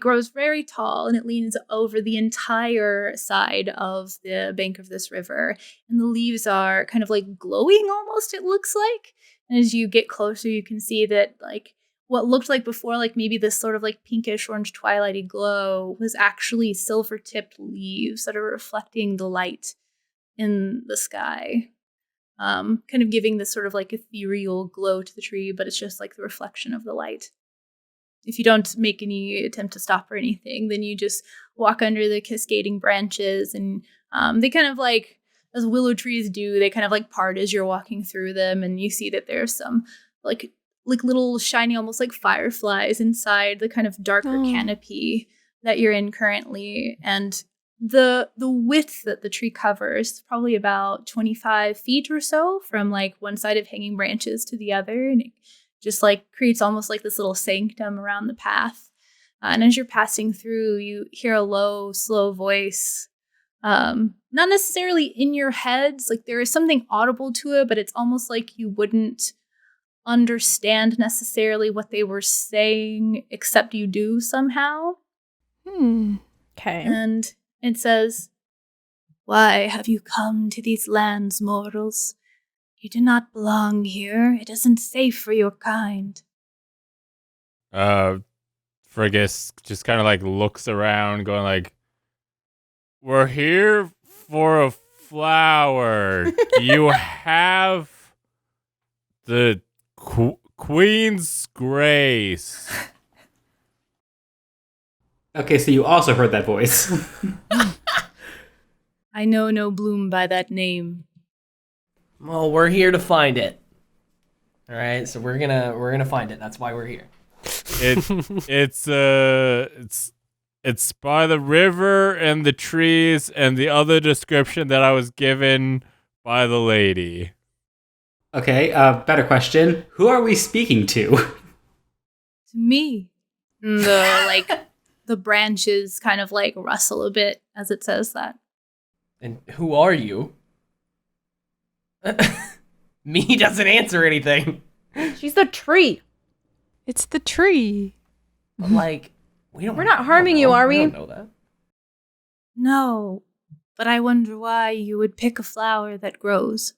B: grows very tall, and it leans over the entire side of the bank of this river, and the leaves are kind of like glowing almost, it looks like. And as you get closer, you can see that like what looked like before, like maybe this sort of like pinkish orange twilighty glow was actually silver tipped leaves that are reflecting the light in the sky. Kind of giving this sort of like ethereal glow to the tree, but it's just like the reflection of the light. If you don't make any attempt to stop or anything, then you just walk under the cascading branches, and they kind of like, as willow trees do, they kind of like part as you're walking through them, and you see that there's some like little shiny, almost like fireflies inside the kind of darker canopy that you're in currently. And the width that the tree covers is probably about 25 feet or so from like one side of hanging branches to the other, and it just like creates almost like this little sanctum around the path. And as you're passing through, you hear a low, slow voice, not necessarily in your heads, like there is something audible to it, but it's almost like you wouldn't understand necessarily what they were saying, except you do somehow.
G: Okay.
B: And it says, "Why have you come to these lands, mortals? You do not belong here. It isn't safe for your kind."
A: Frigus just kind of like looks around, going like, "We're here for a flower. Do you have the Queen's Grace?"
H: Okay, so you also heard that voice.
B: "I know no bloom by that name."
C: Well, we're here to find it. All right, so we're gonna find it. That's why we're here.
A: It's by the river and the trees and the other description that I was given by the lady.
H: Okay, better question. Who are we speaking to?
B: To me. The branches kind of like rustle a bit as it says that.
C: And who are you? Me doesn't answer anything.
G: She's the tree.
E: It's the tree.
C: But like,
G: We're not harming you, are we?
C: don't know that.
B: No, but I wonder why you would pick a flower that grows.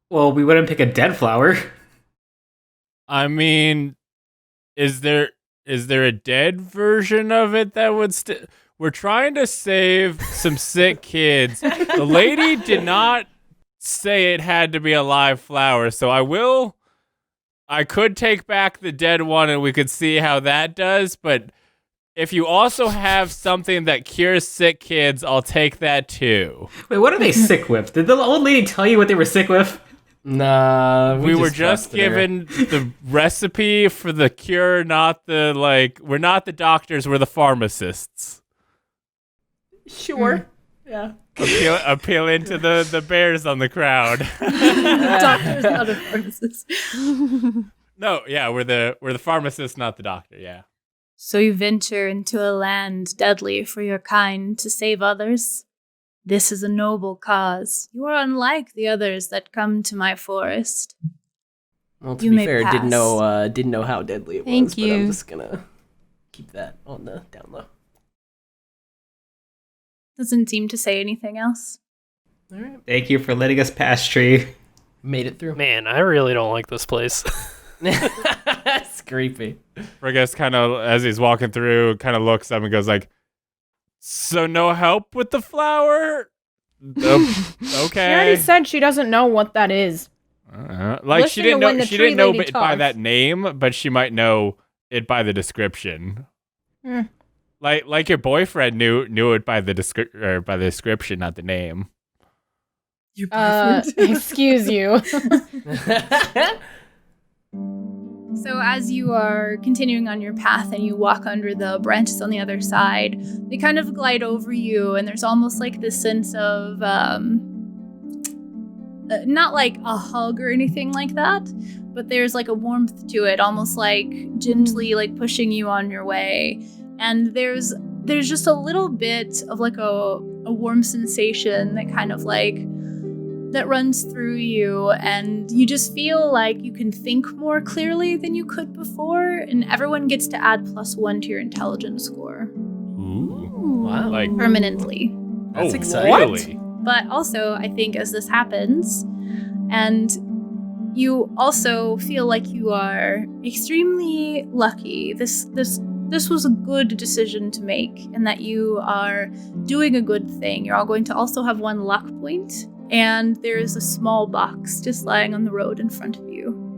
H: Well, we wouldn't pick a dead flower.
A: I mean, is there a dead version of it that would We're trying to save some sick kids. The lady did not say it had to be a live flower, so I could take back the dead one and we could see how that does, but if you also have something that cures sick kids, I'll take that too.
H: Wait, what are they sick with? Did the old lady tell you what they were sick with?
C: Nah,
A: We were just given the recipe for the cure, not the, we're not the doctors, we're the pharmacists.
C: Sure. Yeah.
A: Appeal into the bears on the crowd.
B: Doctor's not a pharmacist.
A: No, yeah, we're the pharmacist, not the doctor, yeah.
B: So you venture into a land deadly for your kind to save others? This is a noble cause. You are unlike the others that come to my forest.
C: Well, to
B: You
C: be
B: may
C: fair,
B: pass.
C: didn't know how deadly it
E: Thank
C: was, but
E: you.
C: I'm just gonna keep that on the down low.
B: Doesn't seem to say anything else.
C: All right,
H: Thank you for letting us pass, tree.
C: made it through.
F: Man, I really don't like this place.
C: That's creepy.
A: Frigus kind of, as he's walking through, kind of looks up and goes like, "So no help with the flower?" Okay.
G: She already said she doesn't know what that is.
A: Like
G: Listen
A: she didn't
G: to when
A: know
G: the
A: she
G: tree
A: didn't know
G: lady
A: it by
G: talks.
A: that name, but she might know it by the description.
G: Hmm.
A: Like your boyfriend knew it by the description, not the name.
B: Your boyfriend.
G: Excuse you.
B: So as you are continuing on your path and you walk under the branches on the other side, they kind of glide over you, and there's almost like this sense of not like a hug or anything like that, but there's like a warmth to it, almost like gently like pushing you on your way. And there's just a little bit of like a warm sensation that kind of like that runs through you, and you just feel like you can think more clearly than you could before, and everyone gets to add +1 to your intelligence score
A: Ooh.
C: Wow.
A: Like
B: permanently.
C: That's
A: oh,
C: exciting.
A: Really?
B: But also, I think as this happens, and You also feel like you are extremely lucky. This was a good decision to make, and that you are doing a good thing. You're all going to also have 1 luck point, and there is a small box just lying on the road in front of you.